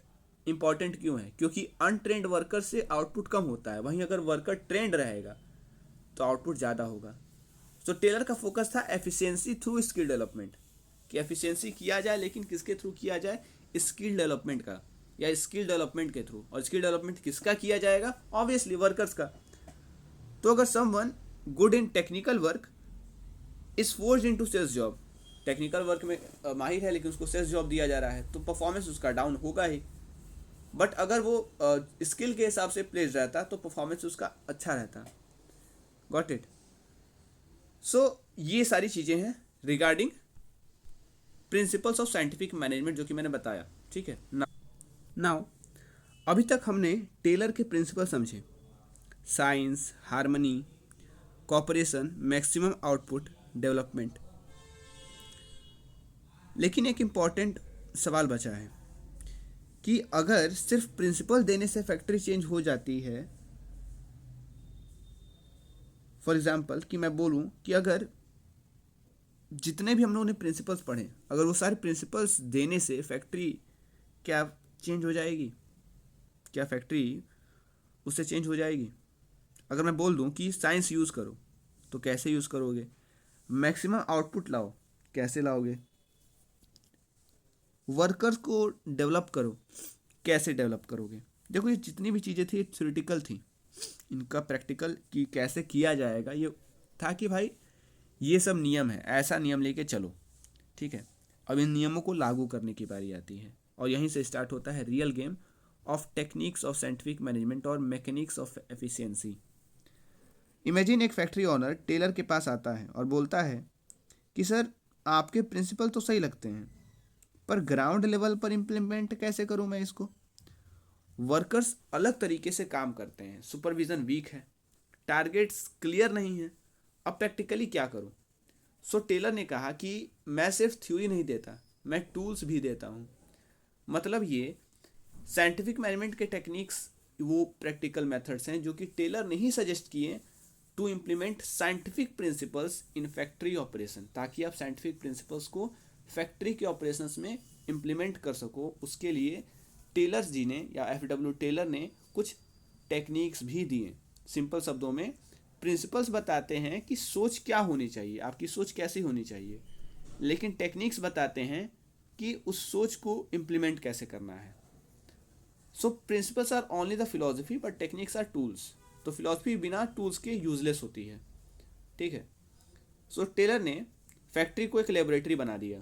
इंपॉर्टेंट क्यों है? क्योंकि अनट्रेंड वर्कर से आउटपुट कम होता है, वहीं अगर वर्कर ट्रेंड रहेगा तो आउटपुट ज़्यादा होगा। तो टेलर का फोकस था एफिशिएंसी थ्रू स्किल डेवलपमेंट, कि एफिशिएंसी किया जाए, लेकिन किसके थ्रू किया जाए? स्किल डेवलपमेंट का, या स्किल डेवलपमेंट के थ्रू। और स्किल डेवलपमेंट किसका किया जाएगा? ऑब्वियसली वर्कर्स का। तो अगर someone good in technical work is forced into sales job, technical work में माहिर है लेकिन उसको सेल्स जॉब दिया जा रहा है, तो परफॉर्मेंस उसका डाउन होगा ही। बट अगर वो स्किल के हिसाब से प्लेस रहता तो परफॉर्मेंस उसका अच्छा रहता। Got it. सो ये सारी चीज़ें हैं regarding principles of scientific management जो कि मैंने बताया। ठीक है। नाउ अभी तक हमने टेलर के प्रिंसिपल समझे, science, harmony, cooperation, maximum output, development. लेकिन एक इम्पॉर्टेंट सवाल बचा है कि अगर सिर्फ प्रिंसिपल देने से फैक्ट्री चेंज हो जाती है, फॉर एग्जाम्पल कि मैं बोलूँ कि अगर जितने भी हम लोगों ने प्रिंसिपल्स पढ़े, अगर वो सारे प्रिंसिपल्स देने से फैक्ट्री क्या चेंज हो जाएगी? क्या फैक्ट्री उससे चेंज हो जाएगी? अगर मैं बोल दूं कि साइंस यूज़ करो तो कैसे यूज़ करोगे? मैक्सिमम आउटपुट लाओ, कैसे लाओगे? वर्कर्स को डेवलप करो, कैसे डेवलप करोगे? देखो ये जितनी भी चीज़ें थी थ्योरेटिकल थी, इनका प्रैक्टिकल की कैसे किया जाएगा ये था कि भाई ये सब नियम है, ऐसा नियम लेके चलो। ठीक है। अब इन नियमों को लागू करने की बारी आती है और यहीं से स्टार्ट होता है real game of techniques of scientific management और मैकेनिक्स ऑफ एफिशिएंसी। इमेजिन एक फैक्ट्री ओनर टेलर के पास आता है और बोलता है कि सर आपके प्रिंसिपल तो सही लगते हैं पर ग्राउंड लेवल पर इम्प्लीमेंट कैसे करूं मैं इसको? वर्कर्स अलग तरीके से काम करते हैं, सुपरविजन वीक है, टारगेट्स क्लियर नहीं है, अब प्रैक्टिकली क्या करूं? सो टेलर ने कहा कि मैं सिर्फ थ्योरी नहीं देता, मैं टूल्स भी देता हूं। मतलब ये साइंटिफिक मैनेजमेंट के टेक्निक्स वो प्रैक्टिकल मेथड्स हैं जो कि टेलर ने ही सजेस्ट किए to implement scientific principles in factory operation, ताकि आप साइंटिफिक प्रिंसिपल्स को फैक्ट्री के ऑपरेशंस में इम्प्लीमेंट कर सको। उसके लिए टेलर्स जी ने या एफ.डब्ल्यू. टेलर ने कुछ टेक्निक्स भी दिए। सिंपल शब्दों में प्रिंसिपल्स बताते हैं कि सोच क्या होनी चाहिए, आपकी सोच कैसी होनी चाहिए, लेकिन टेक्निक्स बताते हैं कि उस सोच को इम्प्लीमेंट कैसे करना है। So principles are only the philosophy but techniques are tools. तो फिलोसफी बिना टूल्स के यूजलेस होती है। ठीक है। सो टेलर ने फैक्ट्री को एक लेबोरेटरी बना दिया।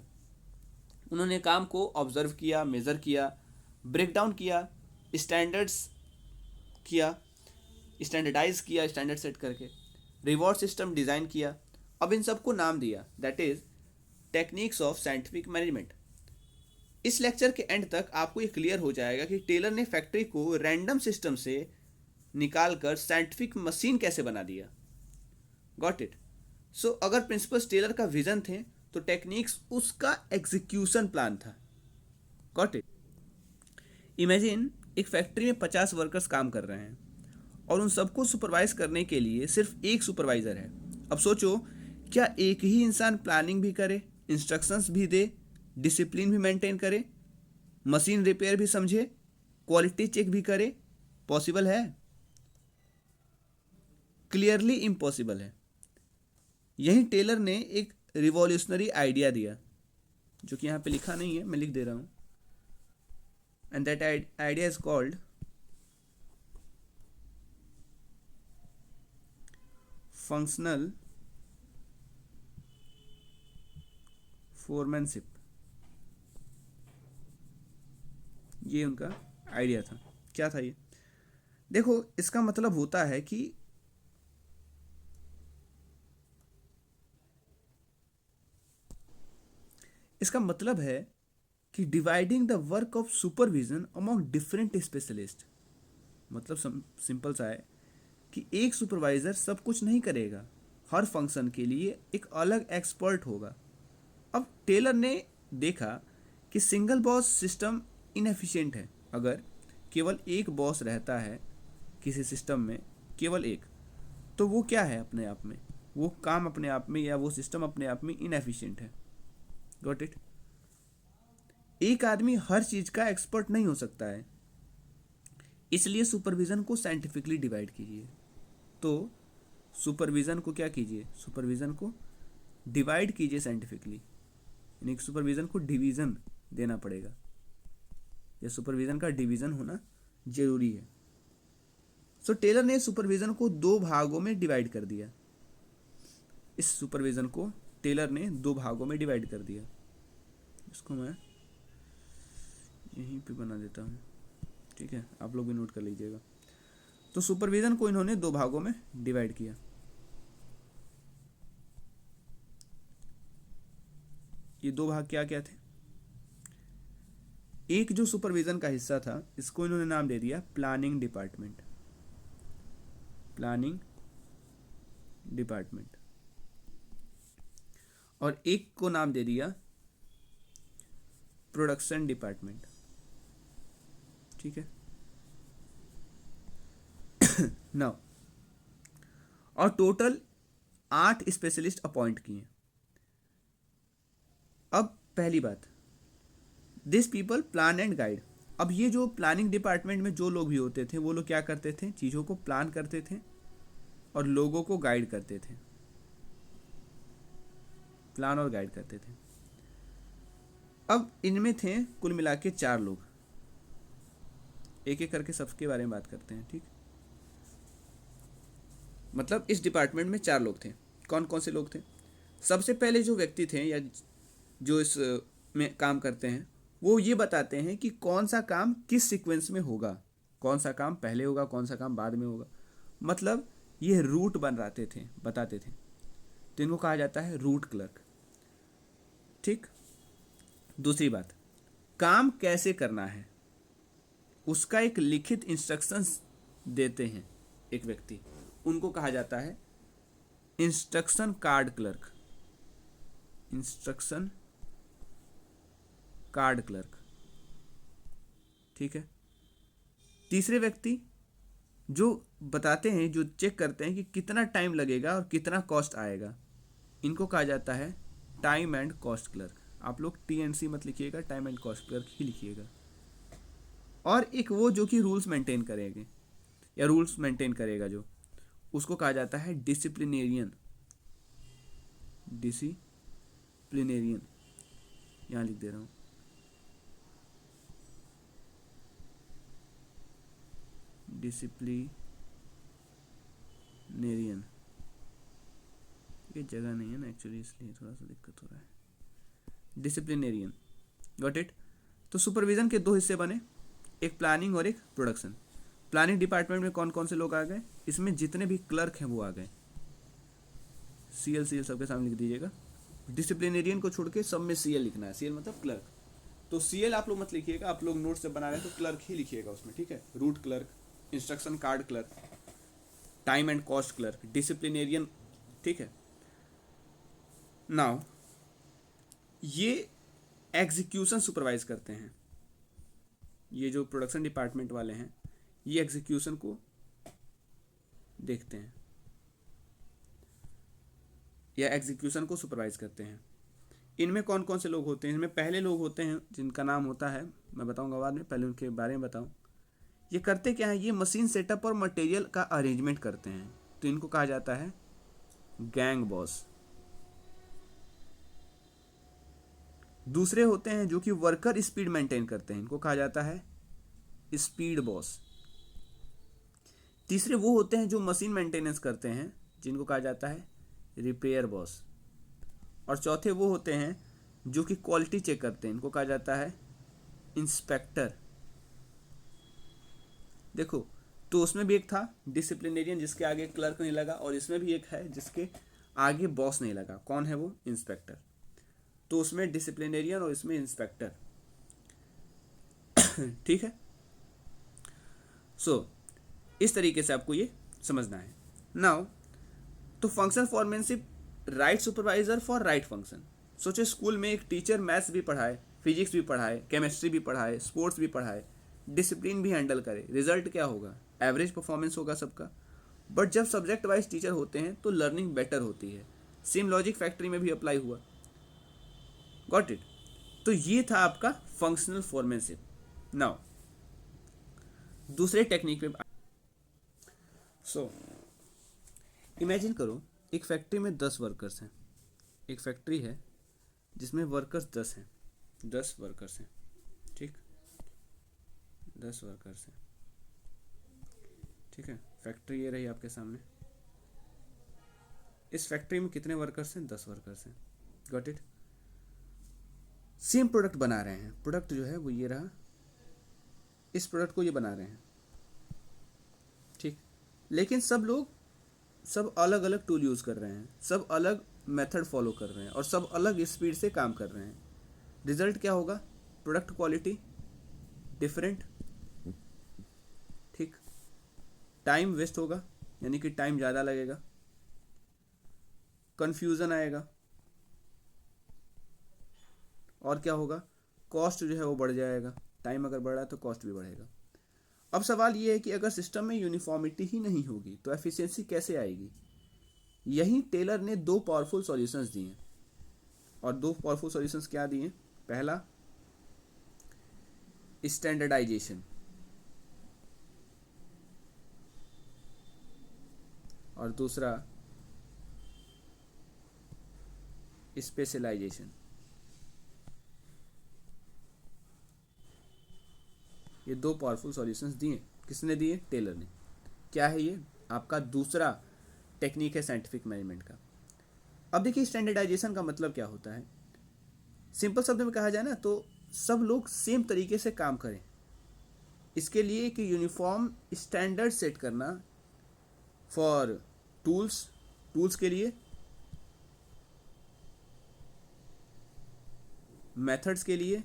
उन्होंने काम को ऑब्जर्व किया, मेज़र किया, ब्रेक डाउन किया, स्टैंडर्ड्स किया, स्टैंडर्डाइज किया, स्टैंडर्ड सेट करके रिवॉर्ड सिस्टम डिज़ाइन किया। अब इन सबको नाम दिया, that is techniques of scientific management. इस लेक्चर के एंड तक आपको ये क्लियर हो जाएगा कि टेलर ने फैक्ट्री को रैंडम सिस्टम से निकाल कर साइंटिफिक मशीन कैसे बना दिया। Got it. सो अगर प्रिंसिपल्स टेलर का विजन थे तो टेक्निक्स उसका एग्जीक्यूशन प्लान था। Got it. इमेजिन एक फैक्ट्री में 50 वर्कर्स काम कर रहे हैं और उन सबको सुपरवाइज करने के लिए सिर्फ एक सुपरवाइज़र है। अब सोचो, क्या एक ही इंसान प्लानिंग भी करे, इंस्ट्रक्शंस भी दे, डिसिप्लिन भी मेंटेन करे, मशीन रिपेयर भी समझे, क्वालिटी चेक भी करे? पॉसिबल है? क्लियरली इम्पॉसिबल है। यही टेलर ने एक रिवॉल्यूशनरी आइडिया दिया जो कि यहाँ पे लिखा नहीं है, मैं लिख दे रहा हूँ। And that idea is called functional foremanship. ये उनका आइडिया था। क्या था ये? देखो, इसका मतलब होता है कि इसका मतलब है कि dividing the work of supervision among different specialist. मतलब सिंपल सा है कि एक सुपरवाइजर सब कुछ नहीं करेगा, हर फंक्शन के लिए एक अलग एक्सपर्ट होगा। अब टेलर ने देखा कि सिंगल बॉस सिस्टम इनएफिशिएंट है। अगर केवल एक बॉस रहता है किसी सिस्टम में, केवल एक, तो वो क्या है अपने आप में, वो काम अपने आप में या वो सिस्टम अपने आप में इनएफिशिएंट है। Got it. एक आदमी हर चीज का एक्सपर्ट नहीं हो सकता है, इसलिए सुपरविजन को साइंटिफिकली डिवाइड कीजिए। तो सुपरविजन को क्या कीजिए, सुपरविजन को डिवाइड कीजिए साइंटिफिकली, यानी कि सुपरविजन को डिवीजन देना पड़ेगा, या सुपरविजन का डिवीजन होना जरूरी है। सो टेलर ने सुपरविजन को दो भागों में डिवाइड कर दिया। इस सुपरविजन को टेलर ने दो भागों में डिवाइड कर दिया। इसको मैं यहीं पे बना देता हूँ। ठीक ठीक है, आप लोग भी नोट कर लीजिएगा। तो सुपरविजन को इन्होंने दो भागों में डिवाइड किया। ये दो भाग क्या क्या थे? एक जो सुपरविजन का हिस्सा था, इसको इन्होंने नाम दे दिया प्लानिंग डिपार्टमेंट। Planning department. और एक को नाम दे दिया प्रोडक्शन डिपार्टमेंट। ठीक है। नाउ, और टोटल 8 स्पेशलिस्ट अपॉइंट किए। अब पहली बात, this people plan and guide. अब ये जो प्लानिंग डिपार्टमेंट में जो लोग भी होते थे, वो लोग क्या करते थे? चीज़ों को प्लान करते थे और लोगों को गाइड करते थे। प्लान और गाइड करते थे। अब इनमें थे कुल मिला के 4 लोग। एक एक करके सबके बारे में बात करते हैं। ठीक, मतलब इस डिपार्टमेंट में 4 लोग थे। कौन कौन से लोग थे? सबसे पहले जो व्यक्ति थे या जो इस में काम करते हैं, वो ये बताते हैं कि कौन सा काम किस सीक्वेंस में होगा, कौन सा काम पहले होगा, कौन सा काम बाद में होगा। मतलब ये रूट बनाते थे, बताते थे। तो इनको कहा जाता है रूट क्लर्क। ठीक। दूसरी बात, काम कैसे करना है उसका एक लिखित इंस्ट्रक्शंस देते हैं एक व्यक्ति, उनको कहा जाता है instruction card clerk. Instruction card clerk. ठीक है। तीसरे व्यक्ति जो बताते हैं, जो चेक करते हैं कि कितना टाइम लगेगा और कितना कॉस्ट आएगा, इनको कहा जाता है टाइम एंड कॉस्ट क्लर्क। आप लोग TNC मत लिखिएगा, टाइम एंड कॉस्ट क्लर्क ही लिखिएगा। और एक वो जो कि रूल्स मेंटेन करेंगे या रूल्स मेंटेन करेगा, जो उसको कहा जाता है डिसिप्लिनेरियन। डिसिप्लिनेरियन यहाँ लिख दे रहा हूँ। डिसिप्लिनेरियन, ये जगह नहीं है ना एक्चुअली, इसलिए थोड़ा सा दिक्कत हो रहा है। Disciplinarian, got it. तो सुपरविजन के 2 हिस्से बने, एक प्लानिंग और एक प्रोडक्शन। प्लानिंग डिपार्टमेंट में कौन कौन से लोग आ गए? इसमें जितने भी क्लर्क हैं वो आ गए। CL सबके सामने लिख दीजिएगा। डिसिप्लिनेरियन को छोड़ के सब में CL लिखना है। CL मतलब क्लर्क। तो CL आप लोग मत लिखिएगा, आप लोग नोट से बना रहे हैं तो क्लर्क ही लिखिएगा उसमें। ठीक है। Root clerk, instruction card clerk, time and cost clerk, disciplinarian. ठीक है। नाउ ये एग्जीक्यूशन सुपरवाइज करते हैं। ये जो प्रोडक्शन डिपार्टमेंट वाले हैं, ये एग्जीक्यूशन को देखते हैं या एग्जीक्यूशन को सुपरवाइज करते हैं। इनमें कौन कौन से लोग होते हैं? इनमें पहले लोग होते हैं जिनका नाम होता है, मैं बताऊंगा बाद में, पहले उनके बारे में बताऊं। ये करते क्या है? ये मशीन सेटअप और मटेरियल का अरेंजमेंट करते हैं। तो इनको कहा जाता है गैंग बॉस। दूसरे होते हैं जो कि वर्कर स्पीड मेंटेन करते हैं, इनको कहा जाता है स्पीड बॉस। तीसरे वो होते हैं जो मशीन मेंटेनेंस करते हैं, जिनको कहा जाता है रिपेयर बॉस। और चौथे वो होते हैं जो कि क्वालिटी चेक करते हैं, इनको कहा जाता है इंस्पेक्टर। देखो, तो उसमें भी एक था डिसिप्लिनेरियन जिसके आगे क्लर्क नहीं लगा, और इसमें भी एक है जिसके आगे बॉस नहीं लगा। कौन है वो? इंस्पेक्टर। तो उसमें डिसिप्लिनेरियन और इसमें इंस्पेक्टर। ठीक है। सो इस तरीके से आपको ये समझना है। नाउ, तो function foremanship, right supervisor for right function. सोचे स्कूल में एक टीचर मैथ्स भी पढ़ाए, फिजिक्स भी पढ़ाए, केमिस्ट्री भी पढ़ाए, स्पोर्ट्स भी पढ़ाए, डिसिप्लिन भी हैंडल करे, रिजल्ट क्या होगा? एवरेज परफॉर्मेंस होगा सबका। बट जब सब्जेक्ट वाइज टीचर होते हैं तो लर्निंग बेटर होती है। सेम लॉजिक फैक्ट्री में भी अप्लाई हुआ। Got it. तो ये था आपका फंक्शनल फॉर्मेनशिप। नाउ दूसरे टेक्निक पे। सो इमेजिन करो, एक फैक्ट्री में 10 वर्कर्स हैं। एक फैक्ट्री है जिसमें वर्कर्स 10 हैं। 10 वर्कर्स हैं। ठीक, 10 वर्कर्स हैं। ठीक है। फैक्ट्री ये रही आपके सामने। इस फैक्ट्री में कितने वर्कर्स हैं? 10 वर्कर्स हैं। Got it. सेम प्रोडक्ट बना रहे हैं। प्रोडक्ट जो है वो ये रहा, इस प्रोडक्ट को ये बना रहे हैं, ठीक, लेकिन सब लोग सब अलग अलग टूल यूज़ कर रहे हैं, सब अलग मेथड फॉलो कर रहे हैं और सब अलग स्पीड से काम कर रहे हैं। रिजल्ट क्या होगा? प्रोडक्ट क्वालिटी डिफरेंट, ठीक, टाइम वेस्ट होगा, यानी कि टाइम ज़्यादा लगेगा, कन्फ्यूज़न आएगा, और क्या होगा? कॉस्ट जो है वो बढ़ जाएगा। टाइम अगर बढ़ा तो कॉस्ट भी बढ़ेगा। अब सवाल ये है कि अगर सिस्टम में यूनिफॉर्मिटी ही नहीं होगी तो एफिशिएंसी कैसे आएगी? यही टेलर ने दो पावरफुल सॉल्यूशंस दिए, और दो पावरफुल सॉल्यूशंस क्या दिए? पहला स्टैंडर्डाइजेशन और दूसरा स्पेशलाइजेशन। ये दो पावरफुल सॉल्यूशंस दिए। किसने दिए? टेलर ने। क्या है ये? आपका दूसरा टेक्निक है साइंटिफिक मैनेजमेंट का। अब देखिए स्टैंडर्डाइजेशन का मतलब क्या होता है। सिंपल शब्द में कहा जाए ना तो सब लोग सेम तरीके से काम करें, इसके लिए एक यूनिफॉर्म स्टैंडर्ड सेट करना फॉर टूल्स के लिए, मेथड्स के लिए,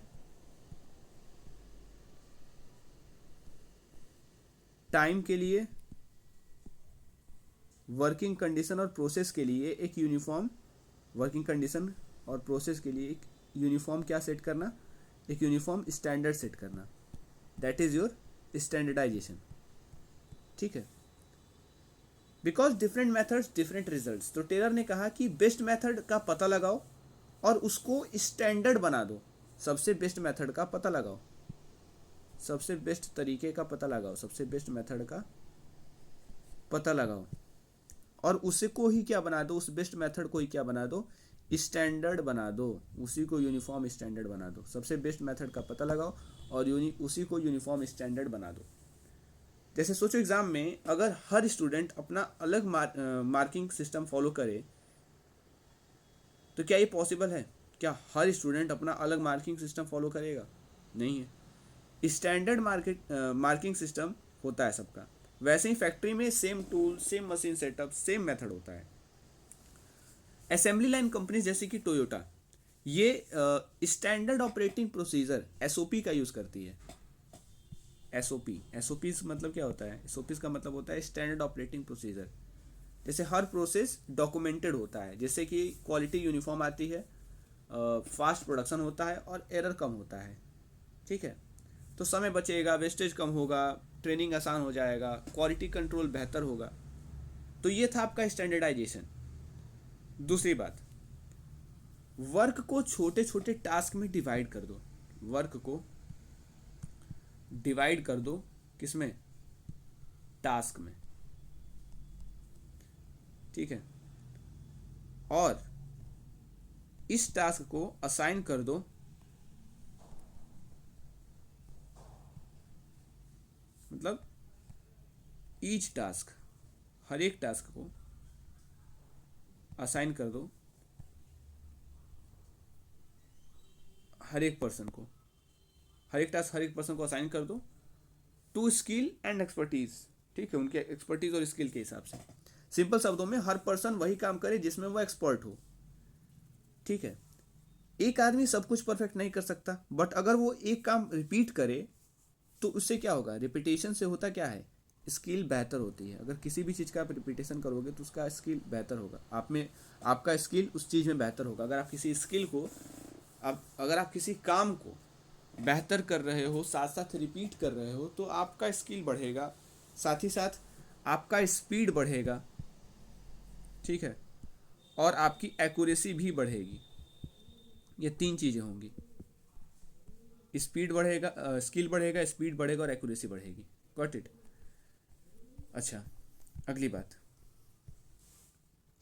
टाइम के लिए, वर्किंग कंडीशन और प्रोसेस के लिए एक यूनिफॉर्म वर्किंग कंडीशन और प्रोसेस के लिए एक यूनिफॉर्म क्या सेट करना? एक यूनिफॉर्म स्टैंडर्ड सेट करना। दैट इज योर स्टैंडर्डाइजेशन, ठीक है। Because different methods different results, तो टेलर ने कहा कि बेस्ट मेथड का पता लगाओ और उसको स्टैंडर्ड बना दो। सबसे बेस्ट मेथड का पता लगाओ, सबसे बेस्ट तरीके का पता लगाओ, सबसे बेस्ट मेथड का पता लगाओ और उसी को ही क्या बना दो? उस बेस्ट मेथड को ही क्या बना दो? स्टैंडर्ड बना दो। उसी को यूनिफॉर्म स्टैंडर्ड बना दो। सबसे बेस्ट मेथड का पता लगाओ और उसी को यूनिफॉर्म स्टैंडर्ड बना दो। जैसे सोचो एग्जाम में अगर हर स्टूडेंट अपना अलग मार्किंग सिस्टम फॉलो करे तो क्या ये पॉसिबल है? क्या हर स्टूडेंट अपना अलग मार्किंग सिस्टम फॉलो करेगा? नहीं है। स्टैंडर्ड मार्किंग सिस्टम होता है सबका। वैसे ही फैक्ट्री में same tool, same machine setup, same method होता है। असेंबली लाइन कंपनी जैसे कि टोयोटा, ये स्टैंडर्ड ऑपरेटिंग प्रोसीजर एसओपी का यूज़ करती है। एसओपी मतलब क्या होता है? एसओपी का मतलब होता है स्टैंडर्ड ऑपरेटिंग प्रोसीजर। जैसे हर प्रोसेस डॉक्यूमेंटेड होता है, जैसे कि क्वालिटी यूनिफॉर्म आती है, फास्ट प्रोडक्शन होता है और एरर कम होता है, ठीक है। तो समय बचेगा, वेस्टेज कम होगा, ट्रेनिंग आसान हो जाएगा, क्वालिटी कंट्रोल बेहतर होगा। तो ये था आपका स्टैंडर्डाइजेशन। दूसरी बात, वर्क को छोटे छोटे टास्क में डिवाइड कर दो। वर्क को डिवाइड कर दो किसमें? टास्क में, ठीक है। और इस टास्क को असाइन कर दो मतलब ईच टास्क, हर एक टास्क को असाइन कर दो हर एक पर्सन को, हर एक टास्क हर एक पर्सन को असाइन कर दो टू स्किल एंड एक्सपर्टीज, ठीक है, उनके एक्सपर्टीज और स्किल के हिसाब से। सिंपल शब्दों में हर पर्सन वही काम करे जिसमें वो एक्सपर्ट हो, ठीक है। एक आदमी सब कुछ परफेक्ट नहीं कर सकता, बट अगर वो एक काम रिपीट करे तो उससे क्या होगा? रिपीटेशन से होता क्या है? स्किल बेहतर होती है। अगर किसी भी चीज़ का आप रिपीटेशन करोगे तो उसका स्किल बेहतर होगा, आप में आपका स्किल उस चीज़ में बेहतर होगा। अगर आप किसी स्किल को अगर आप किसी काम को बेहतर कर रहे हो, साथ साथ रिपीट कर रहे हो, तो आपका स्किल बढ़ेगा, साथ ही साथ आपका स्पीड बढ़ेगा, ठीक है, और आपकी एक्यूरेसी भी बढ़ेगी। ये तीन चीज़ें होंगी, स्पीड बढ़ेगा, स्किल बढ़ेगा, स्पीड बढ़ेगा और एक्यूरेसी बढ़ेगी। Got it? अच्छा, अगली बात,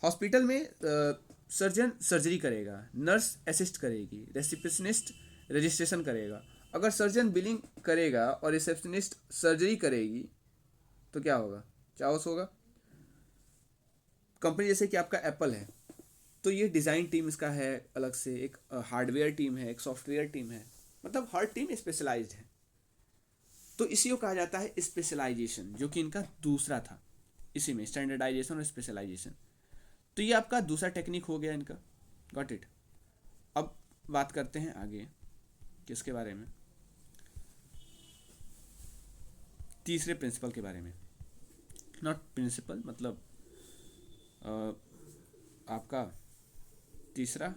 हॉस्पिटल में सर्जन सर्जरी करेगा, नर्स असिस्ट करेगी, रिसेप्शनिस्ट रजिस्ट्रेशन करेगा। अगर सर्जन बिलिंग करेगा और रिसेप्शनिस्ट सर्जरी करेगी तो क्या होगा? चाओस होगा। कंपनी जैसे कि आपका एप्पल है तो ये डिज़ाइन टीम इसका है अलग से, एक हार्डवेयर टीम है, एक सॉफ्टवेयर टीम है, मतलब हर टीम स्पेशलाइज्ड है। तो इसी को कहा जाता है स्पेशलाइजेशन, जो कि इनका दूसरा था, इसी में स्टैंडर्डाइजेशन और स्पेशलाइजेशन। तो ये आपका दूसरा टेक्निक हो गया इनका। Got it. अब बात करते हैं आगे किसके बारे में, तीसरे प्रिंसिपल के बारे में। नॉट प्रिंसिपल, मतलब आपका तीसरा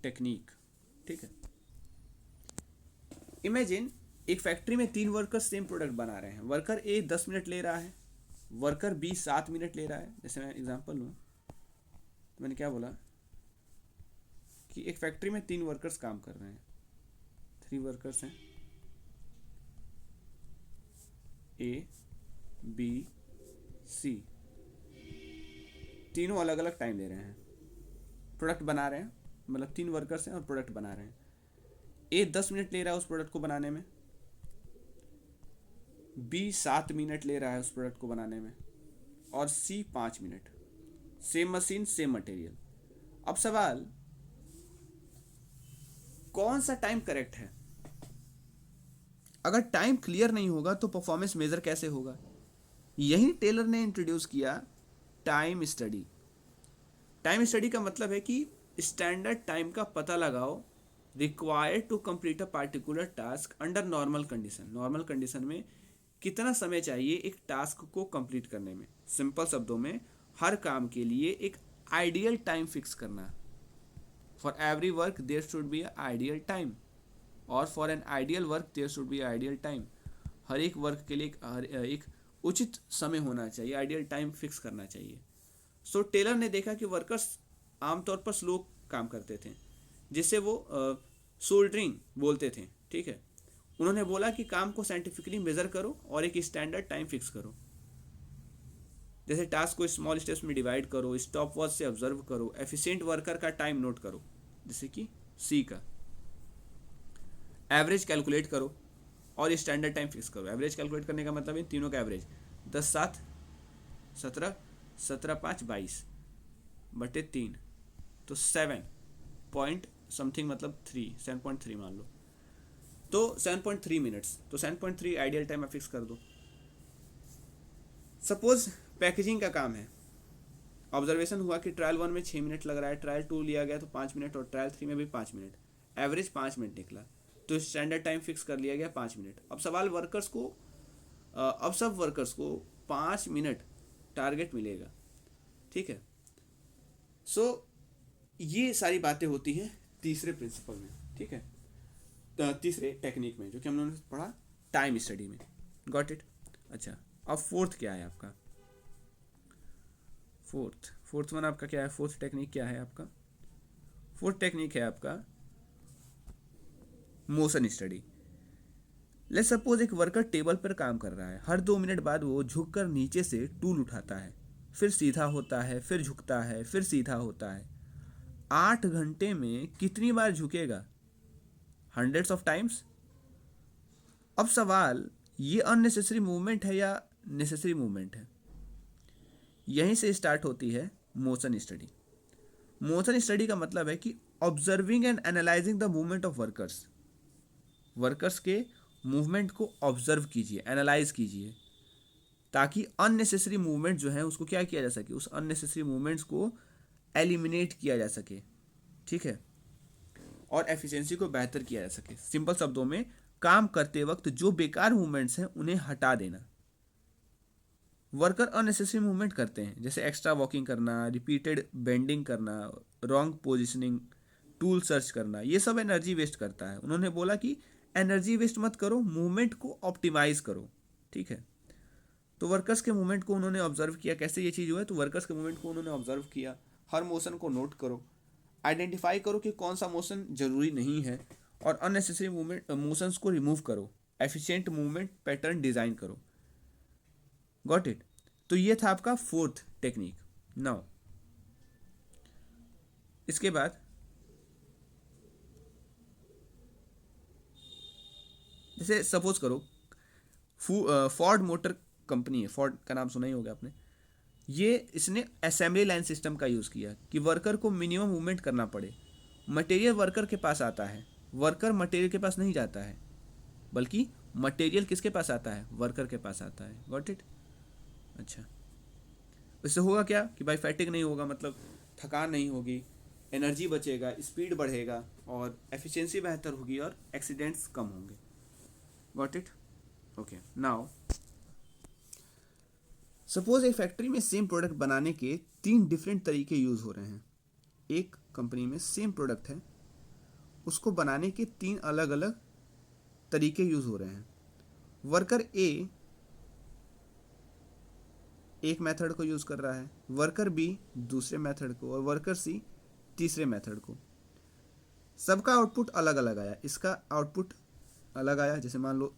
टेक्निक। ठीक है, इमेजिन एक फैक्ट्री में 3 वर्कर सेम प्रोडक्ट बना रहे हैं। वर्कर ए 10 मिनट ले रहा है, वर्कर बी 7 मिनट ले रहा है। जैसे मैं एग्जांपल लूँ तो मैंने क्या बोला कि एक फैक्ट्री में 3 वर्कर्स काम कर रहे हैं, 3 वर्कर्स हैं, ए बी सी, तीनों अलग अलग टाइम ले रहे हैं, प्रोडक्ट बना रहे हैं, मतलब 3 वर्कर्स हैं और प्रोडक्ट बना रहे हैं। ए 10 मिनट ले रहा है उस प्रोडक्ट को बनाने में, बी 7 मिनट ले रहा है उस प्रोडक्ट को बनाने में, और सी 5 minute. Same machine same material. अब सवाल, कौन सा टाइम करेक्ट है? अगर टाइम क्लियर नहीं होगा तो परफॉर्मेंस मेजर कैसे होगा? यही टेलर ने इंट्रोड्यूस किया टाइम स्टडी। टाइम स्टडी का मतलब है कि स्टैंडर्ड टाइम का पता लगाओ required to complete a particular task under normal condition. Normal condition में कितना समय चाहिए एक टास्क को कंप्लीट करने में। सिंपल शब्दों में, हर काम के लिए एक आइडियल टाइम फिक्स करना। For every work there should be ideal time, और for an ideal work there should be ideal time. हर एक वर्क के लिए एक उचित समय होना चाहिए, आइडियल टाइम फिक्स करना चाहिए। सो टेलर ने देखा कि वर्कर्स आमतौर पर स्लो काम करते थे, जिससे वो सोल्डरिंग बोलते थे। ठीक है, उन्होंने बोला कि काम को साइंटिफिकली मेजर करो और एक स्टैंडर्ड टाइम फिक्स करो। जैसे टास्क को स्मॉल स्टेप्स में डिवाइड करो, स्टॉप वॉच से ऑब्जर्व करो, एफिशिएंट वर्कर का टाइम नोट करो, जैसे कि सी का, एवरेज कैलकुलेट करो और स्टैंडर्ड टाइम फिक्स करो। एवरेज कैलकुलेट करने का मतलब इन तीनों का एवरेज 10 7 17 17 5 22 बटे 3, तो 7 पॉइंट समथिंग, मतलब 7.3 मान लो, तो 7.3 मिनट्स, तो 7.3 आइडियल टाइम आप फिक्स कर दो। सपोज पैकेजिंग का काम है, ऑब्जर्वेशन हुआ कि ट्रायल 1 में 6 मिनट लग रहा है, ट्रायल 2 लिया गया तो 5 मिनट, और ट्रायल 3 में भी 5 मिनट, एवरेज 5 मिनट निकला, तो स्टैंडर्ड टाइम फिक्स कर लिया गया 5 मिनट। अब सवाल, वर्कर्स को अब सब वर्कर्स को 5 मिनट टारगेट मिलेगा। ठीक है, सो ये सारी बातें होती हैं तीसरे प्रिंसिपल में। ठीक है, तीसरे टेक्निक में, जो कि हम लोगों ने पढ़ा टाइम स्टडी में। Got it. अच्छा, अब फोर्थ क्या है आपका? फोर्थ वन आपका क्या है? फोर्थ टेक्निक क्या है आपका? फोर्थ टेक्निक है आपका मोशन स्टडी। लेट्स सपोज एक वर्कर टेबल पर काम कर रहा है। हर 2 मिनट बाद वो झुककर नीचे से टूल उठाता है, फिर सीधा होता है, फिर झुकता है, फिर सीधा होता है। 8 घंटे में कितनी बार झुकेगा? Hundreds of times. अब सवाल, ये अननेसेसरी मूवमेंट है या नेसेसरी मूवमेंट है? यहीं से स्टार्ट होती है मोशन स्टडी। मोशन स्टडी का मतलब है कि observing and analysing the movement of workers. Workers के मूवमेंट को ऑब्जर्व कीजिए, एनालाइज कीजिए, ताकि अननेसेसरी मूवमेंट जो है उसको क्या किया जा सके, उस अननेसेसरी मूवमेंट्स को एलिमिनेट किया जा सके। ठीक है, और एफिशिएंसी को बेहतर किया जा सके। सिंपल शब्दों में, काम करते वक्त जो बेकार मूवमेंट्स हैं उन्हें हटा देना। वर्कर अननेसेसरी मूवमेंट करते हैं, जैसे एक्स्ट्रा वॉकिंग करना, रिपीटेड बेंडिंग करना, रॉन्ग पोजिशनिंग, टूल सर्च करना, ये सब एनर्जी वेस्ट करता है। उन्होंने बोला कि एनर्जी वेस्ट मत करो, मूवमेंट को ऑप्टिमाइज करो। ठीक है, तो वर्कर्स के मूवमेंट को उन्होंने ऑब्जर्व किया। कैसे ये चीज़ हुआ है? तो वर्कर्स के मूवमेंट को उन्होंने ऑब्जर्व किया, हर मोशन को नोट करो, आइडेंटिफाई करो कि कौन सा मोशन जरूरी नहीं है, और अननेसेसरी मूवमेंट मोशंस को रिमूव करो, एफिशिएंट मूवमेंट पैटर्न डिजाइन करो। Got it. तो ये था आपका फोर्थ टेक्निक। नाउ इसके बाद जैसे सपोज करो फोर्ड मोटर कंपनी है, फोर्ड का नाम सुना ही होगा आपने। ये इसने असेंबली लाइन सिस्टम का यूज़ किया कि वर्कर को मिनिमम मूवमेंट करना पड़े। मटेरियल वर्कर के पास आता है, वर्कर मटेरियल के पास नहीं जाता है, बल्कि मटेरियल किसके पास आता है, वर्कर के पास आता है। Got it. अच्छा, इससे होगा क्या कि भाई फैटिग नहीं होगा, मतलब थकान नहीं होगी, एनर्जी बचेगा, स्पीड बढ़ेगा और एफिशिएंसी बेहतर होगी और एक्सीडेंट्स कम होंगे। Got it. Okay, now suppose एक फैक्ट्री में सेम प्रोडक्ट बनाने के 3 डिफरेंट तरीके यूज हो रहे हैं। एक कंपनी में सेम प्रोडक्ट है, उसको बनाने के 3 अलग अलग तरीके यूज हो रहे हैं। वर्कर ए एक मेथड को यूज कर रहा है, वर्कर बी दूसरे मेथड को और वर्कर सी तीसरे मेथड को। सबका आउटपुट अलग अलग आया। इसका आउटपुट अलग आया, जैसे मान लो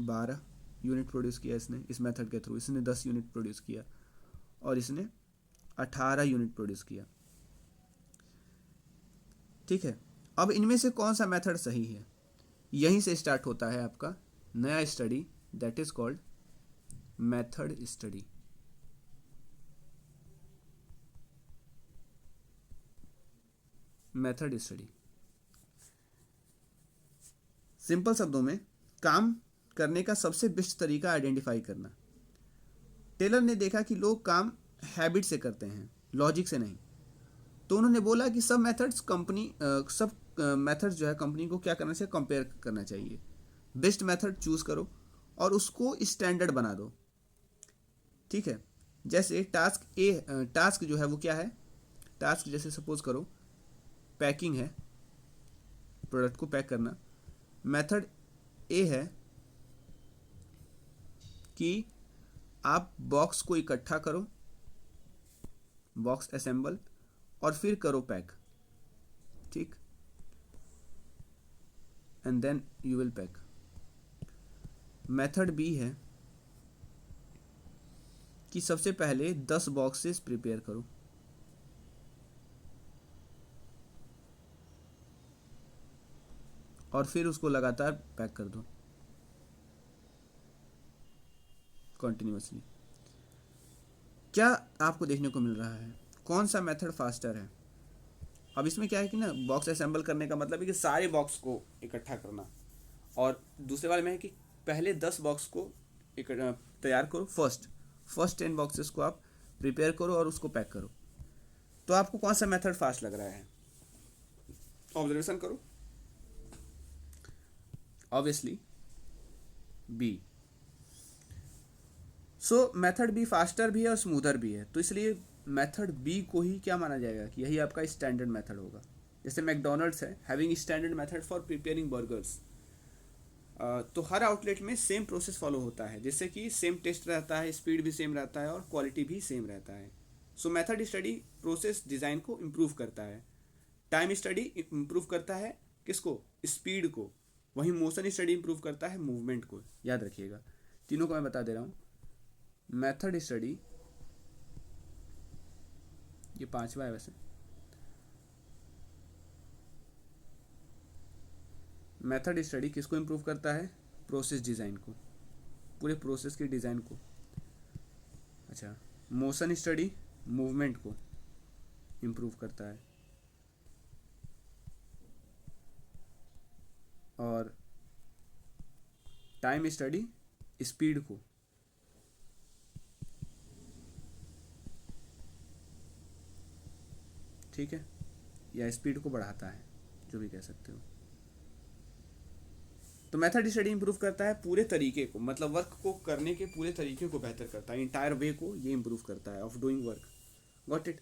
12 यूनिट प्रोड्यूस किया इसने इस मेथड के थ्रू, इसने 10 यूनिट प्रोड्यूस किया और इसने 18 यूनिट प्रोड्यूस किया। ठीक है, अब इनमें से कौन सा मेथड सही है, यहीं से स्टार्ट होता है आपका नया study, that is called method study. Method study simple शब्दों में काम करने का सबसे बेस्ट तरीका आइडेंटिफाई करना। टेलर ने देखा कि लोग काम हैबिट से करते हैं, लॉजिक से नहीं, तो उन्होंने बोला कि सब मेथड्स जो है कंपनी को क्या करना चाहिए, कंपेयर करना चाहिए। बेस्ट मेथड चूज करो और उसको स्टैंडर्ड बना दो। ठीक है, जैसे टास्क जो है वो क्या है, टास्क जैसे सपोज करो पैकिंग है, प्रोडक्ट को पैक करना। मेथड ए है कि आप बॉक्स को इकट्ठा करो, बॉक्स असेंबल और फिर करो पैक। ठीक, and then you will pack. Method B है कि सबसे पहले 10 बॉक्सेस प्रिपेयर करो, और फिर उसको लगातार पैक कर दो कंटिन्यूअसली। क्या आपको देखने को मिल रहा है, कौन सा मेथड फास्टर है? अब इसमें क्या है कि ना, बॉक्स असेंबल करने का मतलब है कि सारे बॉक्स को इकट्ठा करना, और दूसरे वाले में है कि पहले 10 बॉक्स को तैयार करो, फर्स्ट 10 बॉक्सेस को आप प्रिपेयर करो और उसको पैक करो। तो आपको कौन सा मेथड फास्ट लग रहा है? ऑब्जर्वेशन करो। Obviously B. So method B faster भी है और स्मूदर भी है, तो इसलिए मेथड बी को ही क्या माना जाएगा कि यही आपका स्टैंडर्ड मेथड होगा। जैसे मैकडोनल्ड्स है having standard method for preparing burgers, तो हर आउटलेट में सेम प्रोसेस फॉलो होता है, जिससे कि सेम टेस्ट रहता है, स्पीड भी सेम रहता है और क्वालिटी भी सेम रहता है। सो मेथड स्टडी प्रोसेस डिज़ाइन को इम्प्रूव करता है, टाइम स्टडी इम्प्रूव करता है किसको, स्पीड को, वहीं मोशन स्टडी इम्प्रूव करता है मूवमेंट को। याद रखिएगा, तीनों को मैं बता दे रहा हूँ। मेथड स्टडी, ये 5वां है वैसे। मेथड स्टडी किसको इम्प्रूव करता है? प्रोसेस डिज़ाइन को, पूरे प्रोसेस की डिज़ाइन को। अच्छा, मोशन स्टडी मूवमेंट को इम्प्रूव करता है, और टाइम स्टडी स्पीड को। ठीक है, या स्पीड को बढ़ाता है, जो भी कह सकते हो। तो मेथड स्टडी इंप्रूव करता है पूरे तरीके को, मतलब वर्क को करने के पूरे तरीके को बेहतर करता है, इंटायर वे को ये इंप्रूव करता है of doing work. Got it.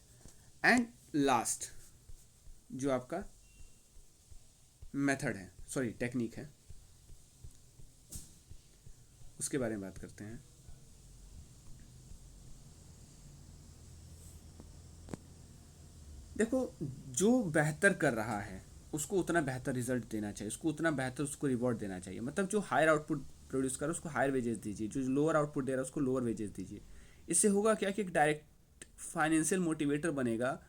And last जो आपका मेथड है, सॉरी टेक्निक है, उसके बारे में बात करते हैं। देखो, जो बेहतर कर रहा है उसको उतना बेहतर रिजल्ट देना चाहिए, उसको उतना बेहतर उसको रिवॉर्ड देना चाहिए। मतलब जो हायर आउटपुट प्रोड्यूस कर रहा है उसको हायर वेजेस दीजिए, जो लोअर आउटपुट दे रहा है उसको लोअर वेजेस दीजिए। इससे होगा क्या कि एक डायरेक्ट फाइनेंशियल मोटिवेटर बनेगा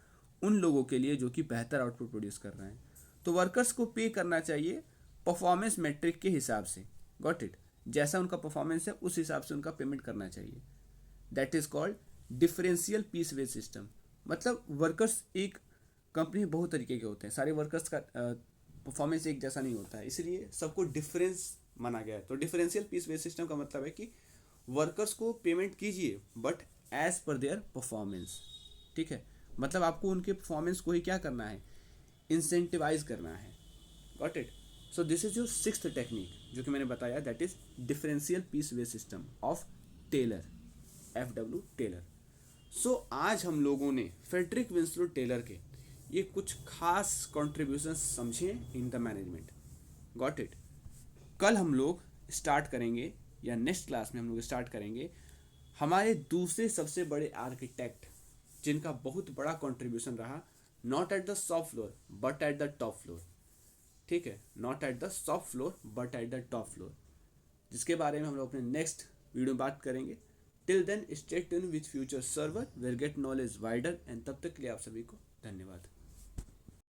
उन लोगों के लिए जो कि बेहतर आउटपुट प्रोड्यूस कर रहे हैं। तो वर्कर्स को पे करना चाहिए परफॉर्मेंस मेट्रिक के हिसाब से। Got it. जैसा उनका परफॉर्मेंस है उस हिसाब से उनका पेमेंट करना चाहिए। That is called differential piece wage system. मतलब वर्कर्स, एक कंपनी में बहुत तरीके के होते हैं, सारे वर्कर्स का परफॉर्मेंस एक जैसा नहीं होता है, इसलिए सबको डिफरेंस माना गया है। तो डिफरेंशियल पीस बेस्ड सिस्टम का मतलब है कि वर्कर्स को पेमेंट कीजिए but as per their performance. ठीक है, मतलब आपको उनके परफॉर्मेंस को ही क्या करना है, इंसेंटिवाइज करना है। Got it. So this is your sixth technique जो कि मैंने बताया, that is differential piece based system of Taylor, FW Taylor. सो आज हम लोगों ने फ्रेडरिक विंसलो टेलर के ये कुछ खास कॉन्ट्रीब्यूशन समझे in the management. Got it. कल हम लोग स्टार्ट करेंगे, या नेक्स्ट क्लास में हम लोग स्टार्ट करेंगे हमारे दूसरे सबसे बड़े आर्किटेक्ट जिनका बहुत बड़ा कंट्रीब्यूशन रहा, not at the soft floor but at the top floor. ठीक है, not at the soft floor but at the top floor, जिसके बारे में हम लोग अपने नेक्स्ट वीडियो में बात करेंगे। Till then stay tuned with future server, will get knowledge wider, and तब तक के लिए आप सभी को धन्यवाद।